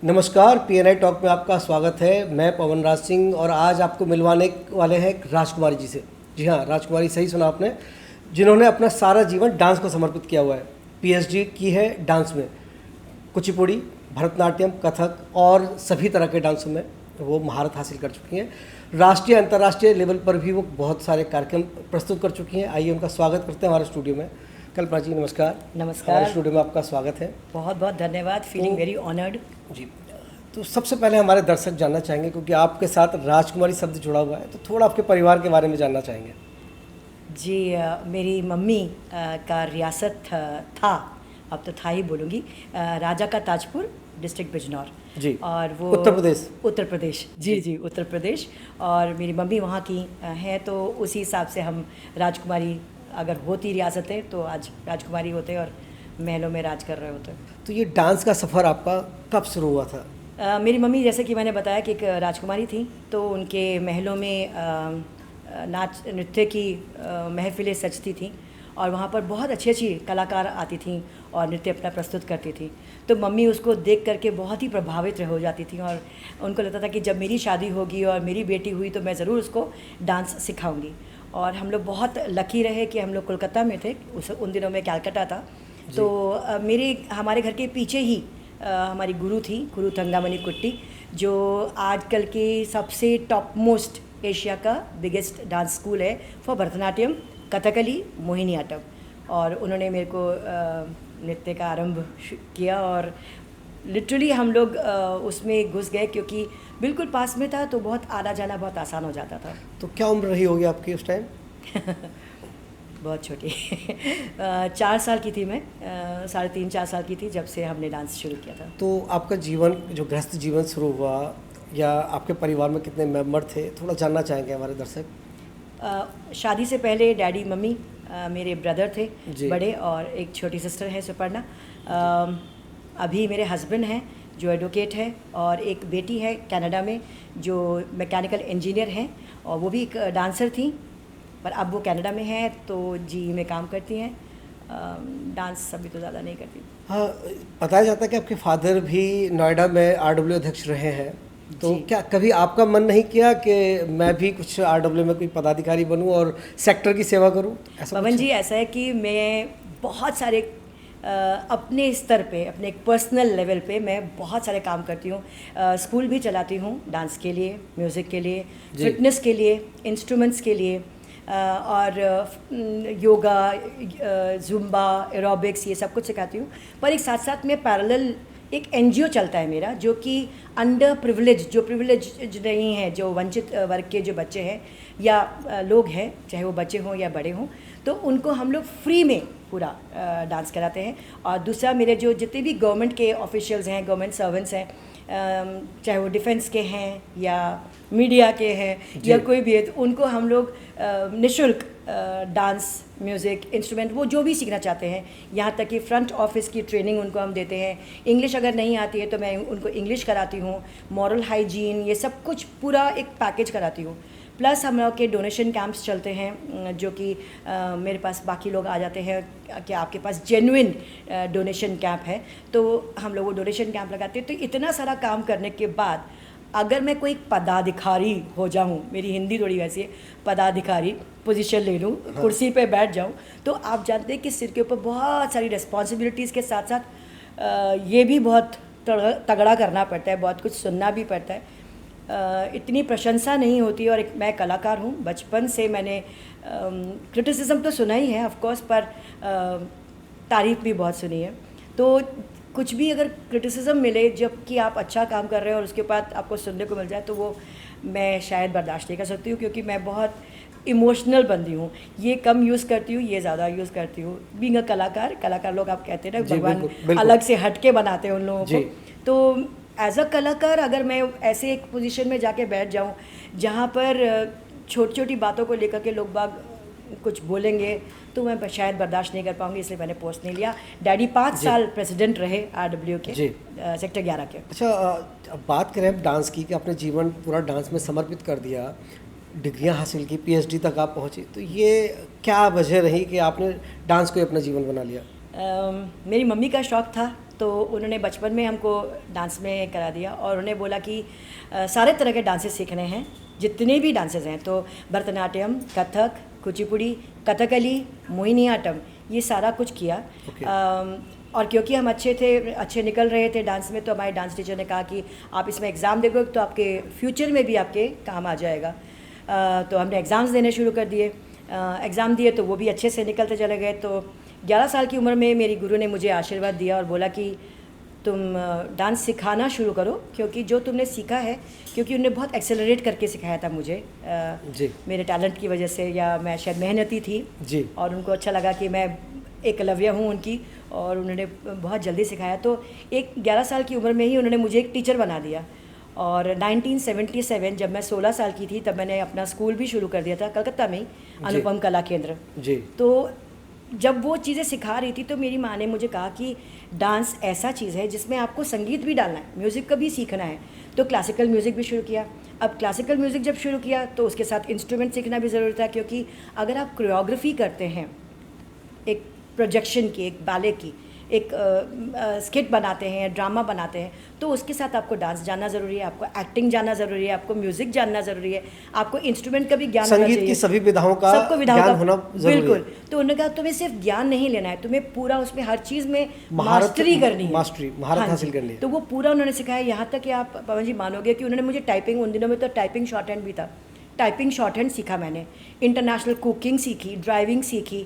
नमस्कार, PNI talk में आपका स्वागत है। मैं पवन राज सिंह और आज आपको मिलवाने वाले हैं राजकुमारी जी से। जी हाँ, राजकुमारी सही सुना आपने, जिन्होंने अपना सारा जीवन डांस को समर्पित किया हुआ है। पीएचडी की है डांस में, कुचिपुड़ी, भरतनाट्यम, कथक और सभी तरह के डांसों में वो महारत हासिल कर चुकी हैं। राष्ट्रीय अंतर्राष्ट्रीय लेवल पर भी वो बहुत सारे कार्यक्रम प्रस्तुत कर चुकी हैं। आइए उनका स्वागत करते हैं हमारे स्टूडियो में। कल्पना जी नमस्कार। नमस्कार। हमारे स्टूडियो में आपका स्वागत है। बहुत बहुत धन्यवाद। Feeling very honoured. जी, तो सबसे पहले हमारे दर्शक जानना चाहेंगे, क्योंकि आपके साथ राजकुमारी शब्द जुड़ा हुआ है, तो थोड़ा आपके परिवार के बारे में जानना चाहेंगे। जी, मेरी मम्मी का रियासत था, अब तो था ही बोलूँगी, राजा का ताजपुर, डिस्ट्रिक्ट बिजनौर जी, और वो उत्तर प्रदेश। जी, उत्तर प्रदेश। और मेरी मम्मी वहाँ की हैं, तो उसी हिसाब से हम राजकुमारी अगर होती रियासतें तो आज राजकुमारी होते और महलों में राज कर रहे होते। तो ये डांस का सफ़र आपका कब शुरू हुआ था? मेरी मम्मी, जैसे कि मैंने बताया कि एक राजकुमारी थी, तो उनके महलों में नाच नृत्य की महफिलें सजती थीं और वहाँ पर बहुत अच्छी अच्छी कलाकार आती थीं और नृत्य अपना प्रस्तुत करती थी। तो मम्मी उसको देख करके बहुत ही प्रभावित हो जाती थी और उनको लगता था कि जब मेरी शादी होगी और मेरी बेटी हुई तो मैं ज़रूर उसको डांस सिखाऊंगी। और हम लोग बहुत लकी रहे कि हम लोग कोलकाता में थे, उन दिनों में कैलकाटा था। तो हमारे घर के पीछे ही हमारी गुरु थी, गुरु थंगामणि कुट्टी, जो आजकल के सबसे टॉप मोस्ट एशिया का बिगेस्ट डांस स्कूल है फॉर भरतनाट्यम, कथकली, मोहिनीअट्टम। और उन्होंने मेरे को नृत्य का आरंभ किया और लिटरली हम लोग उसमें घुस गए, क्योंकि बिल्कुल पास में था, तो बहुत आना जाना बहुत आसान हो जाता था। तो क्या उम्र रही होगी आपकी उस टाइम? बहुत छोटी 4 साल की थी मैं, 3.5-4 साल की थी जब से हमने डांस शुरू किया था। तो आपका जीवन, जो गृहस्थ जीवन शुरू हुआ, या आपके परिवार में कितने मेंबर थे, थोड़ा जानना चाहेंगे हमारे दर्शक। शादी से पहले डैडी मम्मी, मेरे ब्रदर थे बड़े, और एक छोटी सिस्टर है सुपर्णा। अभी मेरे हस्बैंड हैं जो एडवोकेट है, और एक बेटी है कनाडा में जो मैकेनिकल इंजीनियर हैं, और वो भी एक डांसर थी, पर अब वो कनाडा में है तो जी में काम करती हैं। डांस अभी तो ज़्यादा नहीं करती। हाँ, बताया जाता है कि आपके फादर भी नोएडा में आरडब्ल्यू अध्यक्ष रहे हैं, तो क्या कभी आपका मन नहीं किया कि मैं भी कुछ आरडब्ल्यू में कोई पदाधिकारी बनूं और सेक्टर की सेवा करूं? पवन जी, ऐसा है कि मैं बहुत सारे अपने स्तर पे, अपने एक पर्सनल लेवल पे मैं बहुत सारे काम करती हूँ। स्कूल भी चलाती हूँ डांस के लिए, म्यूज़िक के लिए, फिटनेस के लिए, इंस्ट्रूमेंट्स के लिए, और योगा, जुम्बा, एरोबिक्स, ये सब कुछ सिखाती हूँ। पर एक साथ साथ में पैरेलल एक एनजीओ चलता है मेरा, जो कि अंडर प्रिविलेज, जो प्रिविलेज नहीं है, जो वंचित वर्ग के जो बच्चे हैं या लोग हैं, चाहे वो बच्चे हों या बड़े हों, तो उनको हम लोग फ्री में पूरा डांस कराते हैं। और दूसरा, मेरे जो जितने भी गवर्नमेंट के ऑफिशियल्स हैं, गवर्नमेंट सर्वेंट्स हैं, चाहे वो डिफेंस के हैं या मीडिया के हैं या कोई भी है, तो उनको हम लोग निःशुल्क डांस, म्यूज़िक, इंस्ट्रूमेंट, वो जो भी सीखना चाहते हैं, यहाँ तक कि फ्रंट ऑफिस की ट्रेनिंग उनको हम देते हैं। इंग्लिश अगर नहीं आती है तो मैं उनको इंग्लिश कराती हूँ, मॉरल हाइजीन, ये सब कुछ पूरा एक पैकेज कराती हूँ। प्लस हम लोग के डोनेशन कैंप्स चलते हैं, जो कि मेरे पास बाकी लोग आ जाते हैं कि आपके पास जेन्युइन डोनेशन कैंप है, तो हम लोग वो डोनेशन कैंप लगाते हैं। तो इतना सारा काम करने के बाद अगर मैं कोई पदाधिकारी हो जाऊँ, मेरी हिंदी थोड़ी वैसी है, पदाधिकारी पोजीशन ले लूँ, कुर्सी पे बैठ जाऊँ, तो आप जानते हैं कि सिर के ऊपर बहुत सारी रिस्पॉन्सिबिलिटीज़ के साथ साथ ये भी बहुत तगड़ा करना पड़ता है, बहुत कुछ सुनना भी पड़ता है। इतनी प्रशंसा नहीं होती। और एक मैं कलाकार हूँ, बचपन से मैंने क्रिटिसिज्म तो सुना ही है ऑफ कोर्स, पर तारीफ़ भी बहुत सुनी है। तो कुछ भी अगर क्रिटिसिज्म मिले जब कि आप अच्छा काम कर रहे हो और उसके बाद आपको सुनने को मिल जाए, तो वो मैं शायद बर्दाश्त नहीं कर सकती हूँ, क्योंकि मैं बहुत इमोशनल बंदी हूँ। ये कम यूज़ करती हूँ, ये ज़्यादा यूज़ करती हूँ। बीइंग अ कलाकार लोग, आप कहते हैं ना, भगवान अलग से हट के बनाते हैं उन लोगों को। तो एज अ कलाकार अगर मैं ऐसे एक पोजीशन में जाके बैठ जाऊँ जहाँ पर छोटी छोटी बातों को लेकर के लोग बाग कुछ बोलेंगे, तो मैं शायद बर्दाश्त नहीं कर पाऊंगी, इसलिए मैंने पोस्ट नहीं लिया। डैडी 5 साल प्रेसिडेंट रहे आरडब्ल्यू के, सेक्टर 11 के। अच्छा, अब बात करें अब डांस की, कि आपने जीवन पूरा डांस में समर्पित कर दिया, डिग्रियां हासिल की, पीएचडी तक आप पहुंची, तो ये क्या वजह रही कि आपने डांस को अपना जीवन बना लिया? मेरी मम्मी का शौक़ था तो उन्होंने बचपन में हमको डांस में करा दिया और उन्होंने बोला कि सारे तरह के डांसेस सीखने हैं, जितने भी डांसेस हैं, तो भरतनाट्यम, कथक, कुचिपुड़ी, कथकली, मोहिनीअट्टम, ये सारा कुछ किया। और क्योंकि हम अच्छे निकल रहे थे डांस में, तो हमारे डांस टीचर ने कहा कि आप इसमें एग्ज़ाम दोगे तो आपके फ्यूचर में भी आपके काम आ जाएगा। तो हमने एग्ज़ाम्स देने शुरू कर दिए। एग्ज़ाम दिए तो वो भी अच्छे से निकलते चले गए। तो 11 साल की उम्र में मेरी गुरु ने मुझे आशीर्वाद दिया और बोला कि तुम डांस सिखाना शुरू करो, क्योंकि जो तुमने सीखा है, क्योंकि उन्होंने बहुत एक्सेलरेट करके सिखाया था मुझे जी। मेरे टैलेंट की वजह से, या मैं शायद मेहनती थी जी। और उनको अच्छा लगा कि मैं एकलव्य हूँ उनकी, और उन्होंने बहुत जल्दी सिखाया। तो 11 साल की उम्र में ही उन्होंने मुझे एक टीचर बना दिया। और 1977 जब मैं 16 साल की थी, तब मैंने अपना स्कूल भी शुरू कर दिया था कलकत्ता में ही, अनुपम कला केंद्र। जी। तो जब वो चीज़ें सिखा रही थी तो मेरी माँ ने मुझे कहा कि डांस ऐसा चीज़ है जिसमें आपको संगीत भी डालना है, म्यूज़िक का भी सीखना है। तो क्लासिकल म्यूज़िक भी शुरू किया। अब क्लासिकल म्यूज़िक जब शुरू किया तो उसके साथ इंस्ट्रूमेंट सीखना भी ज़रूरी था, क्योंकि अगर आप कोरियोग्राफी करते हैं, एक प्रोजेक्शन की, एक बैले की, एक स्किट बनाते हैं, ड्रामा बनाते हैं, तो उसके साथ आपको डांस जानना ज़रूरी है, आपको एक्टिंग जानना ज़रूरी है, आपको म्यूज़िक जानना ज़रूरी है, आपको इंस्ट्रूमेंट का भी ज्ञान होना चाहिए। संगीत की सभी विधाओं का ज्ञान होना ज़रूरी है। बिल्कुल। तो उन्होंने कहा तुम्हें सिर्फ ज्ञान नहीं लेना है, तुम्हें पूरा उसमें हर चीज़ में मास्टरी करनी है, महारत हासिल करनी है। तो वो पूरा उन्होंने सिखाया। यहाँ तक कि आप पवन जी मानोगे कि उन्होंने मुझे टाइपिंग, उन दिनों में तो टाइपिंग शॉर्ट हैंड भी था, टाइपिंग शॉर्ट हैंड सीखा मैंने, इंटरनेशनल कुकिंग सीखी, ड्राइविंग सीखी,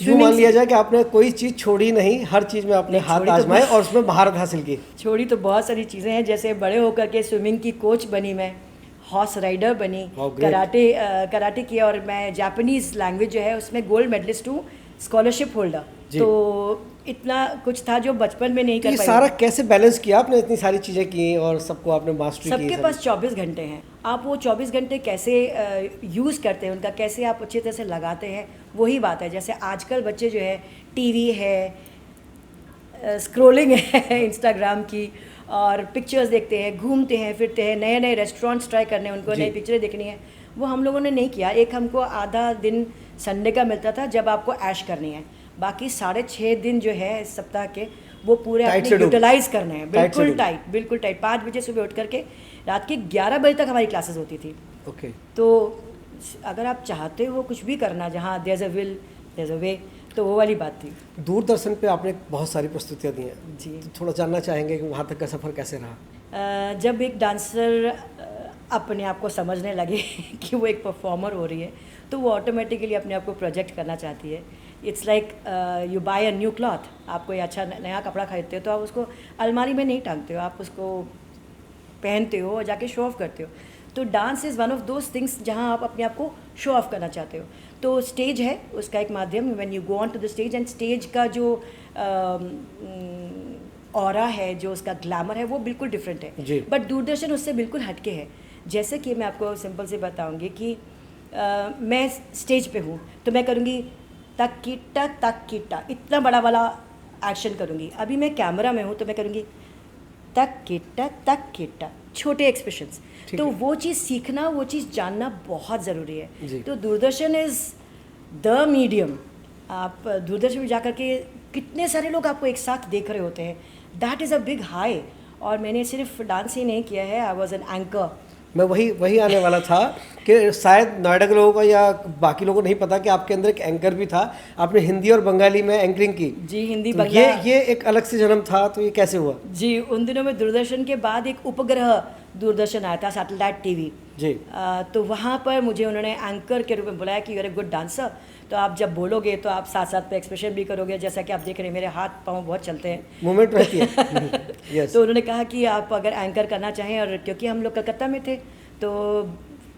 यूँ मान लिया जाए कि आपने कोई चीज़ छोड़ी नहीं, हर चीज़ में आपने हाथ आजमाए और उसमें महारत हासिल की। छोड़ी तो बहुत सारी चीज़ें हैं, जैसे बड़े होकर के स्विमिंग की कोच बनी मैं, हॉर्स राइडर बनी, कराटे किया, और मैं जापानीज़ लैंग्वेज जो है उसमें गोल्ड मेडलिस्ट हूँ, स्कॉलरशिप होल्डर। तो इतना कुछ था जो बचपन में नहीं कर पाई। सारा कैसे बैलेंस किया आपने? इतनी सारी चीज़ें की और सबको आपने मास्टरी की। सबके पास 24 घंटे हैं, आप वो 24 घंटे कैसे यूज़ करते हैं, उनका कैसे आप अच्छी तरह से लगाते हैं, वही बात है। जैसे आजकल बच्चे जो है, टीवी है, स्क्रोलिंग है इंस्टाग्राम की, और पिक्चर्स देखते हैं, घूमते हैं, फिरते हैं, नए नए रेस्टोरेंट्स ट्राई करने हैं उनको, नई पिक्चरें देखनी है। वो हम लोगों ने नहीं किया। एक हमको आधा दिन संडे का मिलता था जब आपको ऐश करनी है, बाकी 6.5 दिन जो है इस सप्ताह के, वो पूरे अपने यूटिलाइज करने हैं। बिल्कुल टाइट। 5 बजे सुबह उठ करके रात के 11 बजे तक हमारी क्लासेस होती थी। ओके। तो अगर आप चाहते हो कुछ भी करना, जहाँ there is a will there is a way, तो वो वाली बात थी। दूरदर्शन पे आपने बहुत सारी प्रस्तुतियाँ दी हैं जी। तो थोड़ा जानना चाहेंगे कि वहाँ तक का सफ़र कैसे रहा? जब एक डांसर अपने आप को समझने लगे कि वो एक परफॉर्मर हो रही है, तो वो ऑटोमेटिकली अपने आप को प्रोजेक्ट करना चाहती है। It's like you buy a new cloth. आप कोई अच्छा नया कपड़ा खरीदते हो तो आप उसको अलमारी में नहीं टांगते हो, आप उसको पहनते हो और जाके शो ऑफ करते हो। तो dance is one of those things जहाँ आप अपने आप को शो ऑफ करना चाहते हो। तो स्टेज है उसका एक माध्यम, when you go on to the stage, and stage का जो ऑरा है, जो उसका ग्लैमर है, वो बिल्कुल डिफरेंट है। बट दूरदर्शन उससे बिल्कुल हटके है। जैसे कि मैं आपको सिंपल से बताऊंगी कि मैं स्टेज पे हूँ तो मैं करूँगी तक कीटा, इतना बड़ा वाला एक्शन करूँगी। अभी मैं कैमरा में हूँ तो मैं करूँगी तक कीटा, छोटे एक्सप्रेशंस। तो वो चीज़ सीखना, वो चीज़ जानना बहुत ज़रूरी है। तो दूरदर्शन इज़ द मीडियम। आप दूरदर्शन में जाकर के कितने सारे लोग आपको एक साथ देख रहे होते हैं, that is a big high. और मैंने सिर्फ डांस ही नहीं किया है, आई वॉज एन एंकर। मैं वही आने वाला था कि शायद नोएडा के लोगों को या बाकी लोगों को नहीं पता कि आपके अंदर एक एंकर भी था। आपने हिंदी और बंगाली में एंकरिंग की। जी, हिंदी तो बंगाली। ये एक अलग से जन्म था, तो ये कैसे हुआ? जी, उन दिनों में दूरदर्शन के बाद एक उपग्रह दूरदर्शन आया था, सैटेलाइट टीवी। जी। तो वहाँ पर मुझे उन्होंने एंकर के रूप में बुलाया कि you are a good dancer, तो आप जब बोलोगे तो आप साथ साथ पे एक्सप्रेशन भी करोगे। जैसा कि आप देख रहे हैं मेरे हाथ पाँव बहुत चलते हैं, मूवमेंट रहती है। तो उन्होंने कहा कि आप अगर एंकर करना चाहें, और क्योंकि हम लोग कलकत्ता में थे तो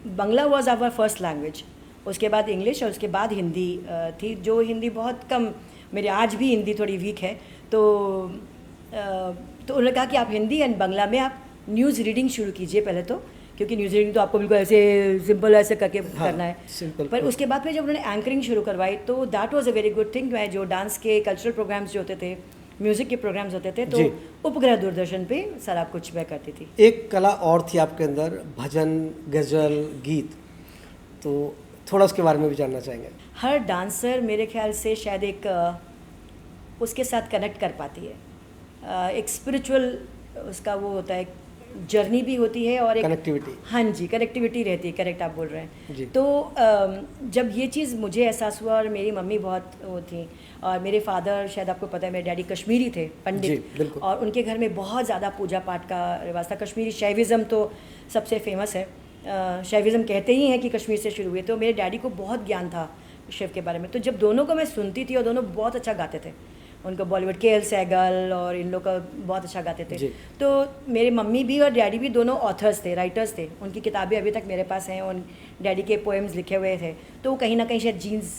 बंगला वॉज आवर फर्स्ट लैंग्वेज, उसके बाद इंग्लिश, और उसके बाद हिंदी थी, जो हिंदी बहुत कम, मेरे आज भी हिंदी थोड़ी वीक है। तो उन्होंने कहा कि आप हिंदी एंड बंगला में आप न्यूज़ रीडिंग शुरू कीजिए पहले तो, क्योंकि न्यूज़ रीडिंग तो आपको बिल्कुल ऐसे सिंपल ऐसे करके करना है। पर उसके बाद फिर जब उन्होंने एंकरिंग शुरू करवाई तो that was a very good thing. मैं जो डांस के कल्चरल प्रोग्राम्स जो होते थे, म्यूज़िक के प्रोग्राम्स होते थे, तो उपग्रह दूरदर्शन पे सारा कुछ मैं करती थी। एक कला और थी आपके अंदर, भजन, गज़ल, गीत, तो थोड़ा उसके बारे में भी जानना चाहेंगे। हर डांसर मेरे ख्याल से शायद एक उसके साथ कनेक्ट कर पाती है। एक स्पिरिचुअल उसका वो होता है, जर्नी भी होती है और एक कनेक्टिविटी। हाँ जी, कनेक्टिविटी रहती है, करेक्ट आप बोल रहे हैं जी। तो जब ये चीज़ मुझे एहसास हुआ, और मेरी मम्मी बहुत वो थी और मेरे फादर, शायद आपको पता है मेरे डैडी कश्मीरी थे, पंडित, जी, बिल्कुल। और उनके घर में बहुत ज़्यादा पूजा पाठ का रिवाज था। कश्मीरी शैविज़म तो सबसे फेमस है, शैविज़म कहते ही हैं कि कश्मीर से शुरू हुए। तो मेरे डैडी को बहुत ज्ञान था शिव के बारे में। तो जब दोनों को मैं सुनती थी, और दोनों बहुत अच्छा गाते थे, उनको बॉलीवुड के एल सहगल और इन लोग का बहुत अच्छा गाते थे। जी। तो मेरे मम्मी भी और डैडी भी दोनों ऑथर्स थे, राइटर्स थे। उनकी किताबें अभी तक मेरे पास हैं, और डैडी के पोएम्स लिखे हुए थे। तो वो कहीं ना कहीं शायद जीन्स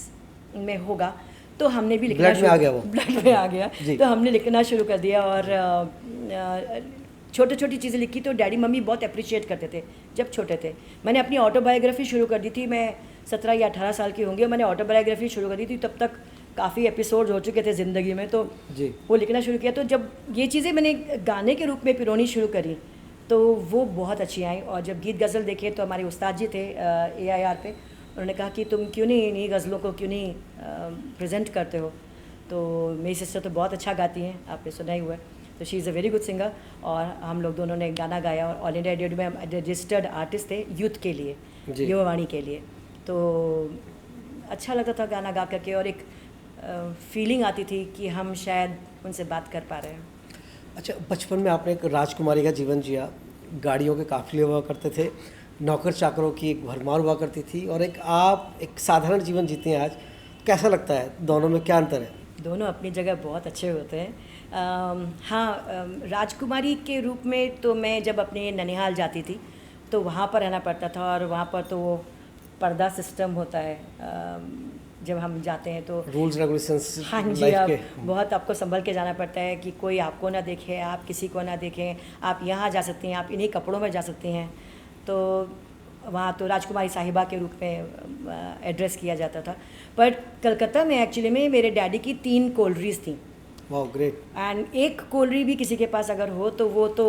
में होगा, तो हमने भी लिखना ब्लड में आ गया वो। ब्लड में आ गया जी। तो हमने लिखना शुरू कर दिया। और छोटी छोटी चीज़ें लिखी तो डैडी मम्मी बहुत अप्रिशिएट करते थे जब छोटे थे। मैंने अपनी ऑटोबायोग्राफी शुरू कर दी थी, मैं 17 या 18 साल की होंगी, और मैंने ऑटोबायोग्राफी शुरू कर दी थी। तब तक काफ़ी एपिसोड हो चुके थे ज़िंदगी में, तो जी। वो लिखना शुरू किया। तो जब ये चीज़ें मैंने गाने के रूप में पिरोनी शुरू करी, तो वो बहुत अच्छी आई। और जब गीत गज़ल देखे तो हमारे उस्ताद जी थे AIR पे, उन्होंने कहा कि तुम क्यों नहीं इन्हीं गज़लों को क्यों नहीं प्रेजेंट करते हो। तो मेरी सिस्टर तो बहुत अच्छा गाती हैं, आपने सुना ही हुआ है, तो she is a very good singer. और हम लोग दोनों ने गाना गाया, और ऑल इंडिया रेडियो में हम रजिस्टर्ड आर्टिस्ट थे यूथ के लिए, जी। युवावाणी के लिए। तो अच्छा लगता था गाना गा करके, और एक फीलिंग आती थी कि हम शायद उनसे बात कर पा रहे हैं। अच्छा, बचपन में आपने एक राजकुमारी का जीवन जिया, गाड़ियों के काफिले हुआ करते थे, नौकर चाकरों की एक भरमार हुआ करती थी, और एक आप एक साधारण जीवन जीते हैं आज। कैसा लगता है, दोनों में क्या अंतर है? दोनों अपनी जगह बहुत अच्छे होते हैं। हाँ, राजकुमारी के रूप में तो मैं जब अपने ननिहाल जाती थी तो वहाँ पर रहना पड़ता था, और वहाँ पर तो वो पर्दा सिस्टम होता है। जब हम जाते हैं तो रूल्स रेगुलेशंस हाँ जी, लाइफ आप के। बहुत आपको संभल के जाना पड़ता है कि कोई आपको ना देखे, आप किसी को ना देखें, आप यहाँ जा सकती हैं, आप इन्हीं कपड़ों में जा सकती हैं। तो वहाँ तो राजकुमारी साहिबा के रूप में एड्रेस किया जाता था। पर कलकत्ता में एक्चुअली में मेरे डैडी की 3 कोल्ड्रीज थी, वाह, ग्रेट। एंड एक कोल्ड्री भी किसी के पास अगर हो तो वो तो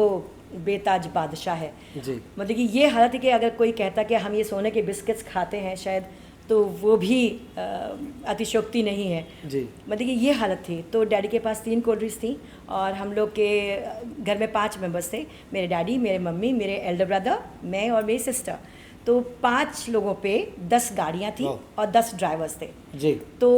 बेताज बादशाह है। जी। मतलब कि ये हालत है कि अगर कोई कहता कि हम ये सोने के बिस्किट्स खाते हैं शायद, तो वो भी अतिशयोक्ति नहीं है। जी। मतलब कि ये हालत थी। तो डैडी के पास 3 कोल्ड्रीज थी, और हम लोग के घर में 5 मेंबर्स थे, मेरे डैडी, मेरे मम्मी, मेरे एल्डर ब्रदर, मैं और मेरी सिस्टर। तो 5 लोगों पे 10 गाड़ियाँ थी और 10 ड्राइवर्स थे। जी। तो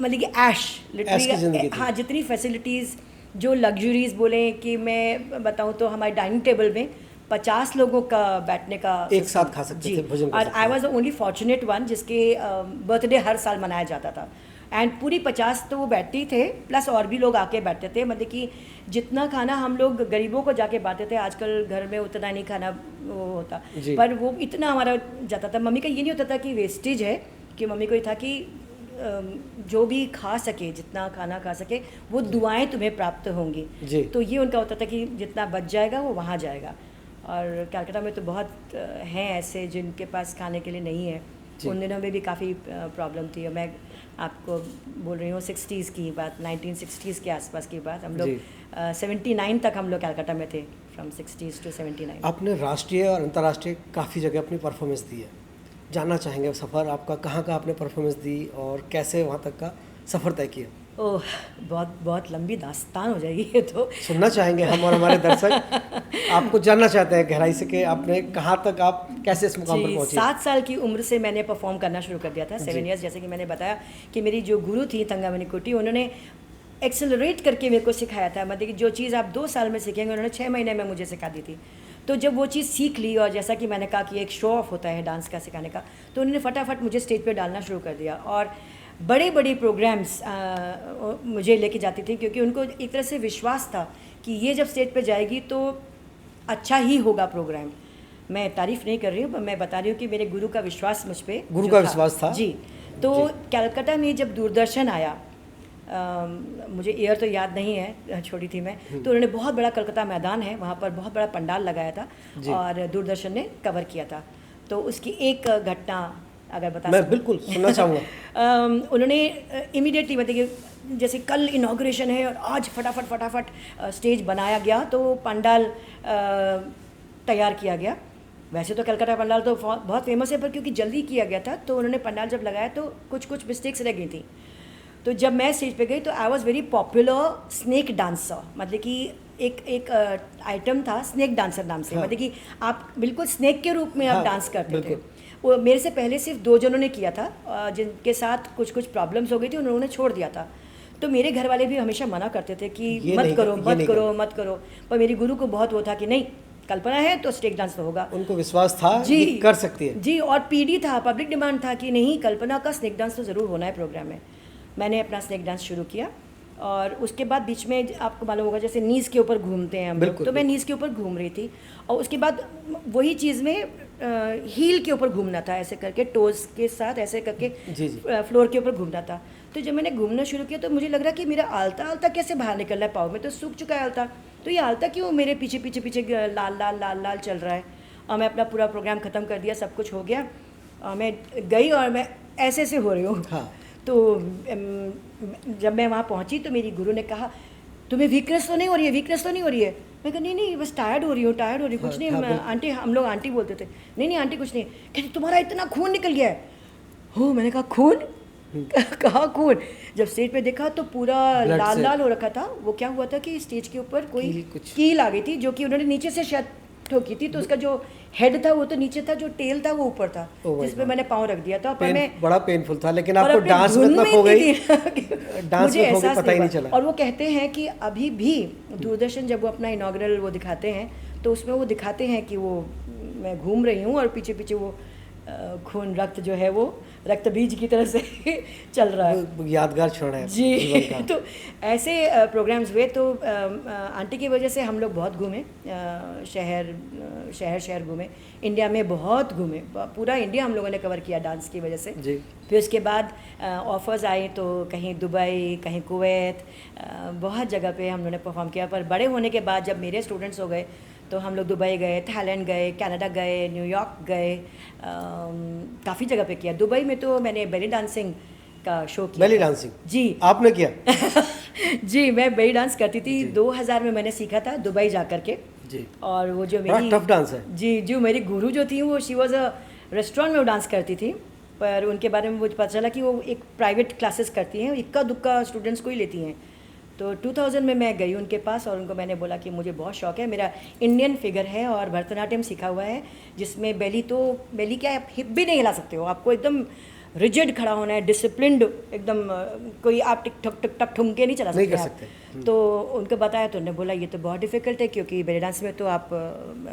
मतलब कि ऐश की जिंदगी लिटरली, थी। हाँ, जितनी फैसिलिटीज़, जो लग्जरीज बोले कि मैं बताऊँ तो हमारे डाइनिंग टेबल में 50 लोगों का बैठने का एक साथ खा सकते थे, भोजन कर और सकते आई थे। Was the only fortunate one जिसके बर्थडे हर साल मनाया जाता था। एंड पूरी 50 तो वो बैठते ही थे, प्लस और भी लोग आके बैठते थे। मतलब कि जितना खाना हम लोग गरीबों को जाके बांटते थे, आजकल घर में उतना नहीं खाना वो होता, जी। पर वो इतना हमारा जाता था। मम्मी का ये नहीं होता था कि वेस्टेज है, कि मम्मी को ये था कि जो भी खा सके, जितना खाना खा सके, वो दुआएं तुम्हें प्राप्त होंगी। जी। तो ये उनका होता था कि जितना बच जाएगा वो वहाँ जाएगा। और कलकत्ता में तो बहुत हैं ऐसे जिनके पास खाने के लिए नहीं है। जी। उन दिनों में भी काफ़ी प्रॉब्लम थी। और मैं आपको बोल रही हूँ 60s की बात, 1960s के आसपास की बात। हम लोग 79 तक हम लोग कलकत्ता में थे, फ्रॉम 60s to 79। आपने राष्ट्रीय और अंतर्राष्ट्रीय काफ़ी जगह अपनी परफॉर्मेंस दी है, जानना चाहेंगे सफ़र आपका, कहाँ कहाँ आपने परफॉर्मेंस दी और कैसे वहाँ तक का सफ़र तय किया? ओह, बहुत बहुत लंबी दास्तान हो जाएगी ये तो। सुनना चाहेंगे हम और हमारे दर्शक, आपको जानना चाहते हैं गहराई से कि आपने कहाँ तक, आप कैसे इस मुकाम पर पहुँची। 7 साल की उम्र से मैंने परफॉर्म करना शुरू कर दिया था, 7 ईयर्स। जैसे कि मैंने बताया कि मेरी जो गुरु थी तंगामणि कुट्टी, उन्होंने एक्सेलरेट करके मेरे को सिखाया था। मतलब कि जो चीज़ आप 2 साल में सीखेंगे, उन्होंने 6 महीने में मुझे सिखा दी थी। तो जब वो चीज़ सीख ली, और जैसा कि मैंने कहा कि एक शो ऑफ होता है डांस का सिखाने का, तो उन्होंने फटाफट मुझे स्टेज पे डालना शुरू कर दिया। और बड़े बड़े प्रोग्राम्स मुझे लेके जाती थी, क्योंकि उनको एक तरह से विश्वास था कि ये जब स्टेज पे जाएगी तो अच्छा ही होगा प्रोग्राम। मैं तारीफ़ नहीं कर रही हूँ, पर मैं बता रही हूँ कि मेरे गुरु का विश्वास मुझ पर, गुरु का विश्वास था। जी। तो कलकत्ता में जब दूरदर्शन आया, मुझे ईयर तो याद नहीं है, छोटी थी मैं, तो उन्होंने बहुत बड़ा, कलकत्ता मैदान है वहाँ पर, बहुत बड़ा पंडाल लगाया था, और दूरदर्शन ने कवर किया था। तो उसकी एक घटना अगर बता मैं बिल्कुल सुनना चाहूँगा। उन्होंने इमीडिएटली, मतलब कि जैसे कल इनाग्रेशन है और आज फटाफट स्टेज बनाया गया, तो पंडाल तैयार किया गया। वैसे तो कलकत्ता पंडाल तो बहुत फेमस है, पर क्योंकि जल्दी किया गया था, तो उन्होंने पंडाल जब लगाया तो कुछ मिस्टेक्स रह गई थी। तो जब मैं स्टेज पे गई तो I was very popular snake dancer, मतलब कि एक आइटम था स्नेक डांसर नाम से, हाँ। मतलब कि आप बिल्कुल स्नेक के रूप में आप हाँ, डांस करते थे। बिल्कुल। वो मेरे से पहले सिर्फ 2 जनों ने किया था, जिनके साथ कुछ प्रॉब्लम्स हो गई थी, उन्होंने छोड़ दिया था। तो मेरे घर वाले भी हमेशा मना करते थे कि ये मत नहीं करो कर- ये मत नहीं करो मत करो, पर मेरी गुरु को बहुत वो था कि नहीं, कल्पना है तो स्नेक डांस तो होगा। उनको विश्वास था जी ये कर सकती है। जी, और पीडी था, पब्लिक डिमांड था कि नहीं, कल्पना का स्नेक डांस तो ज़रूर होना है प्रोग्राम में। मैंने अपना स्नेक डांस शुरू किया और उसके बाद बीच में आपको मालूम होगा जैसे नीज़ के ऊपर घूमते हैं हम लोग, बिल्कुल, तो मैं नीज़ के ऊपर घूम रही थी और उसके बाद वही चीज़ में हील के ऊपर घूमना था, ऐसे करके टोज़ के साथ ऐसे करके जी, जी। फ्लोर के ऊपर घूमना था। तो जब मैंने घूमना शुरू किया तो मुझे लग रहा कि मेरा आलता आलता कैसे बाहर निकल रहा है, पाँव में तो सूख चुका है आलता, तो ये आलता क्यों मेरे पीछे पीछे पीछे लाल लाल लाल लाल चल रहा है। और मैं अपना पूरा प्रोग्राम ख़त्म कर दिया, सब कुछ हो गया और मैं गई और मैं ऐसे ऐसे हो रही हूँ। हाँ। तो जब मैं वहाँ पहुँची तो मेरी गुरु ने कहा तुम्हें वीकनेस तो नहीं हो रही है, वीकनेस तो नहीं हो रही है। मैं कहा नहीं नहीं, बस टायर्ड हो रही हूँ, टायर्ड हो रही हूँ, कुछ हाँ, नहीं। हाँ, बिल्कुल। आंटी, हम लोग आंटी बोलते थे, नहीं नहीं आंटी कुछ नहीं। कहती तुम्हारा इतना खून निकल गया है। हो, मैंने कहा खून? कहा खून? जब स्टेज पे देखा तो पूरा Blood लाल से। लाल हो रखा था। वो क्या हुआ था कि स्टेज के ऊपर कोई कील कुछ। कील आ गई थी, जो कि उन्होंने नीचे से शायद ठोकी थी, तो उसका जो हेड था वो तो नीचे था, जो टेल था वो ऊपर था, Oh my जिसमें God। मैंने पाँव रख दिया था। पर मैं बड़ा पेनफुल था, लेकिन और आपको अपनी डांस में धुन इतना में खो इतनी गई, थी डांस मुझे में खो गई, एहसास पता ही नहीं हुआ। चला। और वो कहते हैं कि अभी भी दूरदर्शन जब वो अपना इनॉग्रल वो दिखाते हैं तो उसमें वो दिखाते हैं कि वो मैं घूम रही हूँ और पीछे पीछे वो खून, रक्त जो है वो रक्त बीज की तरह से चल रहा है। वो यादगार क्षण है जी जीवन का। तो ऐसे प्रोग्राम्स हुए। तो आंटी की वजह से हम लोग बहुत घूमे, शहर शहर घूमे, इंडिया में बहुत घूमे, पूरा इंडिया हम लोगों ने कवर किया डांस की वजह से। जी। फिर उसके बाद ऑफ़र्स आए तो कहीं दुबई, कहीं कुवैत, बहुत जगह पे हम लोगों ने परफॉर्म किया। पर बड़े होने के बाद जब मेरे स्टूडेंट्स हो गए तो हम लोग दुबई गए, थाईलैंड गए, कनाडा गए, न्यूयॉर्क गए, काफ़ी जगह पे किया। दुबई में तो मैंने बेली डांसिंग का शो किया बेली था। डांसिंग जी आपने किया? जी, मैं बेली डांस करती थी। जी। 2000 में मैंने सीखा था दुबई जा कर के। जी। और वो जो बड़ा मेरी टफ डांस है। जी, जो मेरी गुरु जो थी वो शी वॉज अ रेस्टोरेंट में वो डांस करती थी, पर उनके बारे में मुझे पता चला कि वो एक प्राइवेट क्लासेस करती हैं, इक्का दुक्का स्टूडेंट्स को ही लेती हैं। तो 2000 में मैं गई उनके पास और उनको मैंने बोला कि मुझे बहुत शौक है, मेरा इंडियन फिगर है और भरतनाट्यम सीखा हुआ है, जिसमें बेली क्या है, आप हिप भी नहीं हिला सकते हो, आपको एकदम रिजिड खड़ा होना है, डिसिप्लिन्ड एकदम, कोई आप टिक ठक टिक टक ठुमके नहीं चला नहीं सकते कर आप। सकते। तो उनको बताया तो उन्होंने बोला ये तो बहुत डिफिकल्ट है, क्योंकि बेली डांस में तो आप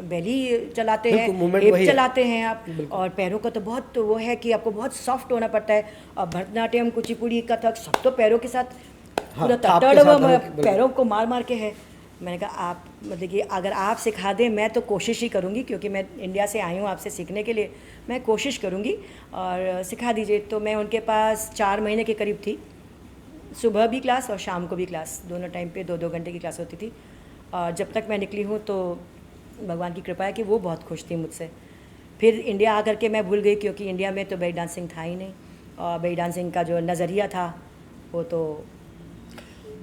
बेली चलाते हैं, बिल्कुल, movement हिप वही है। चलाते हैं आप, बिल्कुल। और पैरों का तो बहुत वो है कि आपको बहुत सॉफ्ट होना पड़ता है। और भरतनाट्यम, कुचिपुड़ी, कथक सब तो पैरों के साथ हाँ, पूरा आपके तड़ड़ साथ बिल्कुल। पैरों को मार मार के है। मैंने कहा आप मतलब कि अगर आप सिखा दें, मैं तो कोशिश ही करूँगी, क्योंकि मैं इंडिया से आई हूँ आपसे सीखने के लिए, मैं कोशिश करूँगी और सिखा दीजिए। तो मैं उनके पास 4 महीने के करीब थी, सुबह भी क्लास और शाम को भी क्लास, दोनों टाइम पे 2-2 घंटे की क्लास होती थी। और जब तक मैं निकली हूँ तो भगवान की कृपा है कि वो बहुत खुश थी मुझसे। फिर इंडिया आकर के मैं भूल गई, क्योंकि इंडिया में तो बेली डांसिंग था ही नहीं, और बेली डांसिंग का जो नज़रिया था वो तो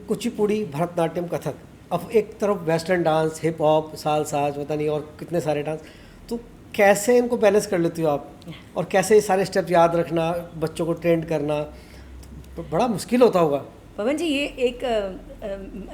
कुचिपुड़ी, भरतनाट्यम, कथक, अब एक तरफ वेस्टर्न डांस, हिप हॉप, साज पता नहीं और कितने सारे डांस, तो कैसे इनको बैलेंस कर लेती हो आप? और कैसे ये सारे स्टेप्स याद रखना, बच्चों को ट्रेंड करना, तो बड़ा मुश्किल होता होगा। पवन जी, ये एक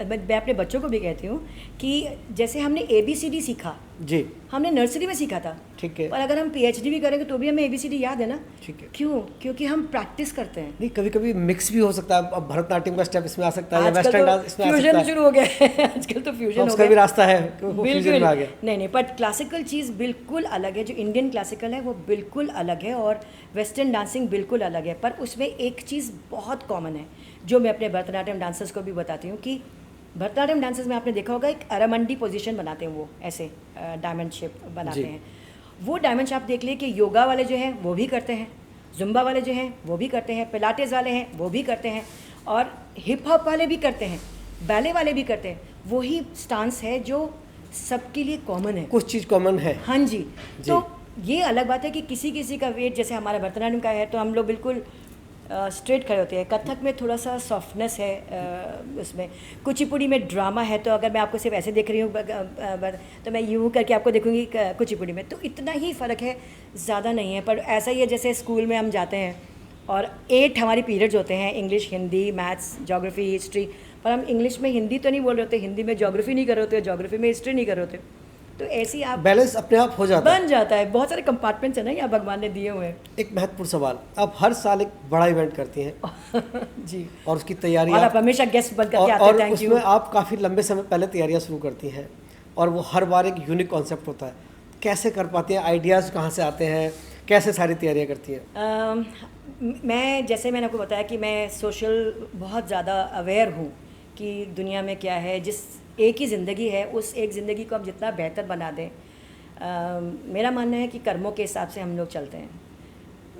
मैं अपने बच्चों को भी कहती हूँ कि जैसे हमने ABCD सीखा, जी। हमने नर्सरी में सीखा था, ठीक है। और अगर हम PhD भी करेंगे तो भी हमें ABCD याद है ना। ठीक है। क्यों? क्योंकि हम प्रैक्टिस करते हैं। नहीं, कभी कभी मिक्स भी हो सकता है, अब भरतनाट्यम का स्टेप इसमें आ सकता है या आजकल वेस्टर्न तो डांस इसमें आ सकता फ्यूजन है, शुरू हो गया है आजकल तो फ्यूजन हो उसका भी गया। रास्ता है, वो फ्यूजन में आ गया। नहीं, बट क्लासिकल चीज़ बिल्कुल अलग है। जो इंडियन क्लासिकल है वो बिल्कुल अलग है, और वेस्टर्न डांसिंग बिल्कुल अलग है। पर उसमें एक चीज़ बहुत कॉमन है, जो मैं अपने भरतनाट्यम डांसर्स को भी बताती हूँ कि भरतनाट्यम डांसर्स में आपने देखा होगा एक अरामंडी पोजीशन बनाते हैं, वो ऐसे डायमंड शेप बनाते जी। हैं। वो डायमंड शेप देख लिए कि योगा वाले जो हैं वो भी करते हैं, जुम्बा वाले जो हैं वो भी करते हैं, पिलाटेस वाले हैं वो भी करते हैं, और हिप हॉप वाले भी करते हैं, बैले वाले भी करते हैं। वही स्टांस है जो सबके लिए कॉमन है, कुछ चीज़ कॉमन है। हाँ जी। तो ये अलग बात है कि किसी किसी का वेट, जैसे हमारा भरतनाट्यम का है तो हम लोग बिल्कुल स्ट्रेट खड़े होते हैं। कथक में थोड़ा सा सॉफ्टनेस है, उसमें कुचिपुड़ी में ड्रामा है, तो अगर मैं आपको सिर्फ ऐसे देख रही हूँ तो मैं यूँ करके आपको देखूँगी कुचिपुड़ी में, तो इतना ही फ़र्क है, ज़्यादा नहीं है। पर ऐसा ही है जैसे स्कूल में हम जाते हैं और 8 हमारी पीरियड्स होते हैं, English, Hindi, maths, geography, history. पर हम इंग्लिश में हिंदी तो नहीं बोल रहे होते, हिंदी में ज्योग्राफी नहीं कर रहे होते, ज्योग्राफी में हिस्ट्री नहीं कर रहे होते। तो ऐसे ही आप बैलेंस अपने आप हो जाता है। बन जाता है। बहुत सारे कंपार्टमेंट्स हैं ना यहाँ भगवान ने दिए हुए हैं। एक महत्वपूर्ण सवाल, आप हर साल एक बड़ा इवेंट करती हैं जी, और उसकी तैयारी और आप हमेशा गेस्ट बन करके आते और हैं। Thank you. उसमें आप काफ़ी लंबे समय पहले तैयारियां शुरू करती हैं और वो हर बार एक यूनिक कॉन्सेप्ट होता है। कैसे कर पाती हैं? आइडियाज़ कहाँ से आते हैं? कैसे सारी तैयारियां करती हैं? मैं, जैसे मैंने आपको बताया कि मैं सोशल बहुत ज़्यादा अवेयर हूँ कि दुनिया में क्या है। जिस एक ही ज़िंदगी है, उस एक ज़िंदगी को हम जितना बेहतर बना दें, मेरा मानना है कि कर्मों के हिसाब से हम लोग चलते हैं।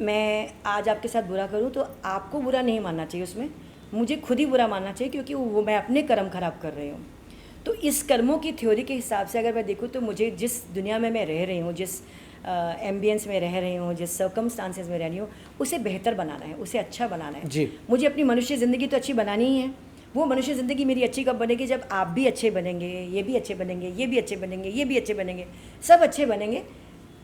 मैं आज आपके साथ बुरा करूं तो आपको बुरा नहीं मानना चाहिए, उसमें मुझे खुद ही बुरा मानना चाहिए, क्योंकि वो मैं अपने कर्म खराब कर रही हूँ। तो इस कर्मों की थ्योरी के हिसाब से अगर मैं देखूँ तो मुझे जिस दुनिया में मैं रह रही हूँ, जिस एम्बियंस में रह रही हूँ, जिस सर्कमस्टांसेस में रह रही हूँ, उसे बेहतर बनाना है, उसे अच्छा बनाना है जी। मुझे अपनी मनुष्य ज़िंदगी तो अच्छी बनानी ही है। वो मनुष्य ज़िंदगी मेरी अच्छी कब बनेगी? जब आप भी अच्छे बनेंगे, ये भी अच्छे बनेंगे, ये भी अच्छे बनेंगे, ये भी अच्छे बनेंगे, सब अच्छे बनेंगे,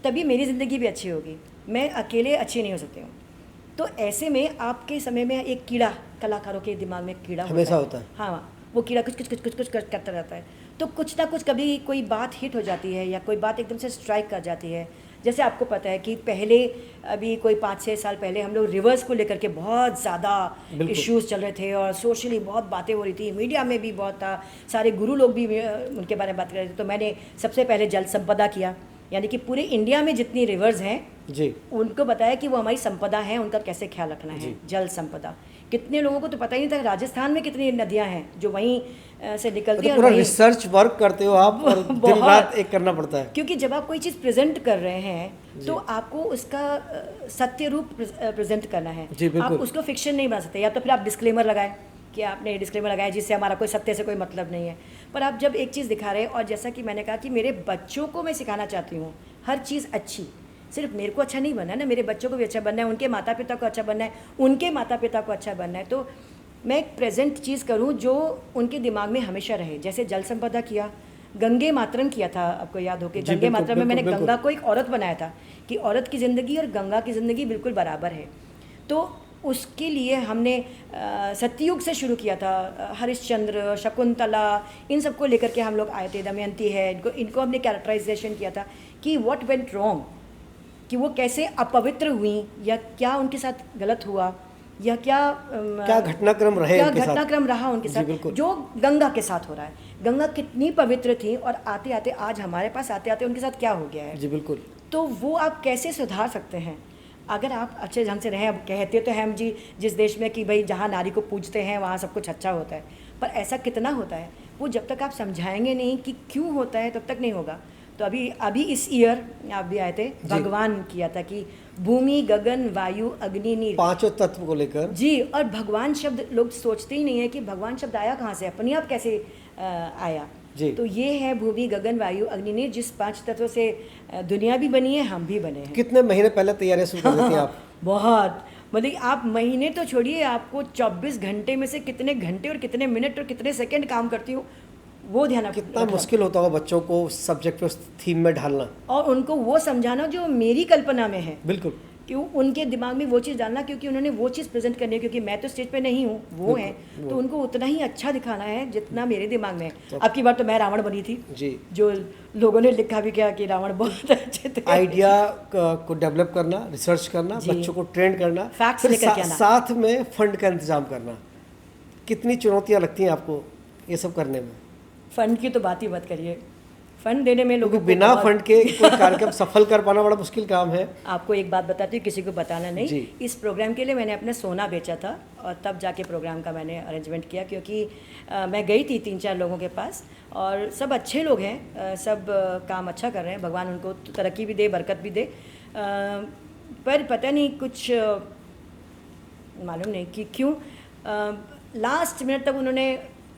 तभी मेरी ज़िंदगी भी अच्छी होगी। मैं अकेले अच्छी नहीं हो सकती हूँ। तो ऐसे में आपके समय में एक कीड़ा, कलाकारों के दिमाग में कीड़ा हमेशा होता है। हाँ, वो कीड़ा कुछ करता रहता है। तो कुछ ना कुछ कभी कोई बात हिट हो जाती है या कोई बात एकदम से स्ट्राइक कर जाती है। जैसे आपको पता है कि पहले, अभी कोई 5-6 साल पहले हम लोग रिवर्स को लेकर के बहुत ज़्यादा इश्यूज़ चल रहे थे और सोशली बहुत बातें हो रही थी, मीडिया में भी बहुत था, सारे गुरु लोग भी उनके बारे में बात कर रहे थे। तो मैंने सबसे पहले जल संपदा किया, यानी कि पूरे इंडिया में जितनी रिवर्स हैं जी, उनको बताया कि वो हमारी संपदा है, उनका कैसे ख्याल रखना है। जल संपदा, कितने लोगों को तो पता ही नहीं था राजस्थान में कितनी नदियां हैं जो वहीं से निकलती हैं। पूरा रिसर्च वर्क करते हो आप और दिन रात एक करना पड़ता है। क्योंकि जब आप कोई चीज़ प्रेजेंट कर रहे हैं तो आपको उसका सत्य रूप प्रेजेंट करना है। आप उसको फिक्शन नहीं बना सकते। या तो फिर आप डिस्क्लेमर लगाए कि आपने डिस्क्लेमर लगाया जिससे हमारा कोई सत्य से कोई मतलब नहीं है। पर आप जब एक चीज़ दिखा रहे हैं, और जैसा कि मैंने कहा कि मेरे बच्चों को मैं सिखाना चाहती हूँ हर चीज़ अच्छी, सिर्फ मेरे को अच्छा नहीं बनना है ना, मेरे बच्चों को भी अच्छा बनना है, उनके माता पिता को अच्छा बनना है, उनके माता पिता को अच्छा बनना है। तो मैं एक प्रेजेंट चीज़ करूं जो उनके दिमाग में हमेशा रहे। जैसे जल संपदा किया, गंगे मातरम किया था, आपको याद हो कि गंगे मातरम में मैंने गंगा को एक औरत बनाया था कि औरत की ज़िंदगी और गंगा की ज़िंदगी बिल्कुल बराबर है। तो उसके लिए हमने सतयुग से शुरू किया था। हरिश्चंद्र, शकुंतला, इन सबको लेकर के हम लोग आए थे। दमयंती है, इनको हमने कैरेक्टराइजेशन किया था कि व्हाट वेंट रॉन्ग, कि वो कैसे अपवित्र हुई, या क्या उनके साथ गलत हुआ, या क्या घटनाक्रम रहे, क्या घटनाक्रम रहा उनके साथ जो गंगा के साथ हो रहा है। गंगा कितनी पवित्र थी और आते आते आज हमारे पास आते आते उनके साथ क्या हो गया है। जी बिल्कुल। तो वो आप कैसे सुधार सकते हैं अगर आप अच्छे ढंग से रहें। अब कहते तो हैं हम जी जिस देश में कि भाई जहाँ नारी को पूजते हैं वहाँ सब कुछ अच्छा होता है, पर ऐसा कितना होता है वो जब तक आप समझाएंगे नहीं कि क्यों होता है तब तक नहीं होगा। तो अभी इस ईयर आप भी आए थे, भगवान किया था कि भूमि, गगन, वायु, अग्नि, नीर, 5 तत्व को लेकर जी। और भगवान शब्द लोग सोचते ही नहीं है कि भगवान शब्द आया कहाँ से, अपने आप कैसे आया जी। तो ये है भूमि, गगन, वायु, अग्नि, नीर, जिस 5 तत्वों से दुनिया भी बनी है, हम भी बने हैं। कितने महीने पहले तैयारियां शुरू कर देती हैं आप? बहुत, मतलब आप महीने तो छोड़िए, आपको 24 घंटे में से कितने घंटे और कितने मिनट और कितने सेकंड काम करती हूँ वो ध्यान। कितना मुश्किल होता होगा बच्चों को उस सब्जेक्ट पे, उस थीम में ढालना और उनको वो समझाना जो मेरी कल्पना में है। बिल्कुल। क्यों उनके दिमाग में वो चीज़ डालना, क्योंकि उन्होंने वो चीज़ प्रेजेंट करनी है। क्योंकि मैं तो स्टेज पे नहीं हूँ, वो हैं, तो उनको उतना ही अच्छा दिखाना है जितना मेरे दिमाग में है। तो अब की बार तो मैं रावण बनी थी जी, जो लोगों ने लिखा भी क्या कि रावण बहुत अच्छे थे। आइडिया को डेवलप करना, रिसर्च करना, बच्चों को ट्रेन करना, फैक्ट्स लेकर के आना, साथ में फंड का इंतजाम करना। कितनी चुनौतियाँ लगती हैं आपको ये सब करने में? फंड की तो बात ही मत करिए, फंड देने में लोगों को बिना फंड के कोई कार्यक्रम सफल कर पाना बड़ा मुश्किल काम है। आपको एक बात बताती हूँ, किसी को बताना नहीं। इस प्रोग्राम के लिए मैंने अपना सोना बेचा था और तब जाके प्रोग्राम का मैंने अरेंजमेंट किया, क्योंकि मैं गई थी 3-4 लोगों के पास और सब अच्छे लोग हैं, सब काम अच्छा कर रहे हैं, भगवान उनको तरक्की भी दे, बरकत भी दे, पर पता नहीं कुछ मालूम नहीं कि क्यों लास्ट मिनट तक उन्होंने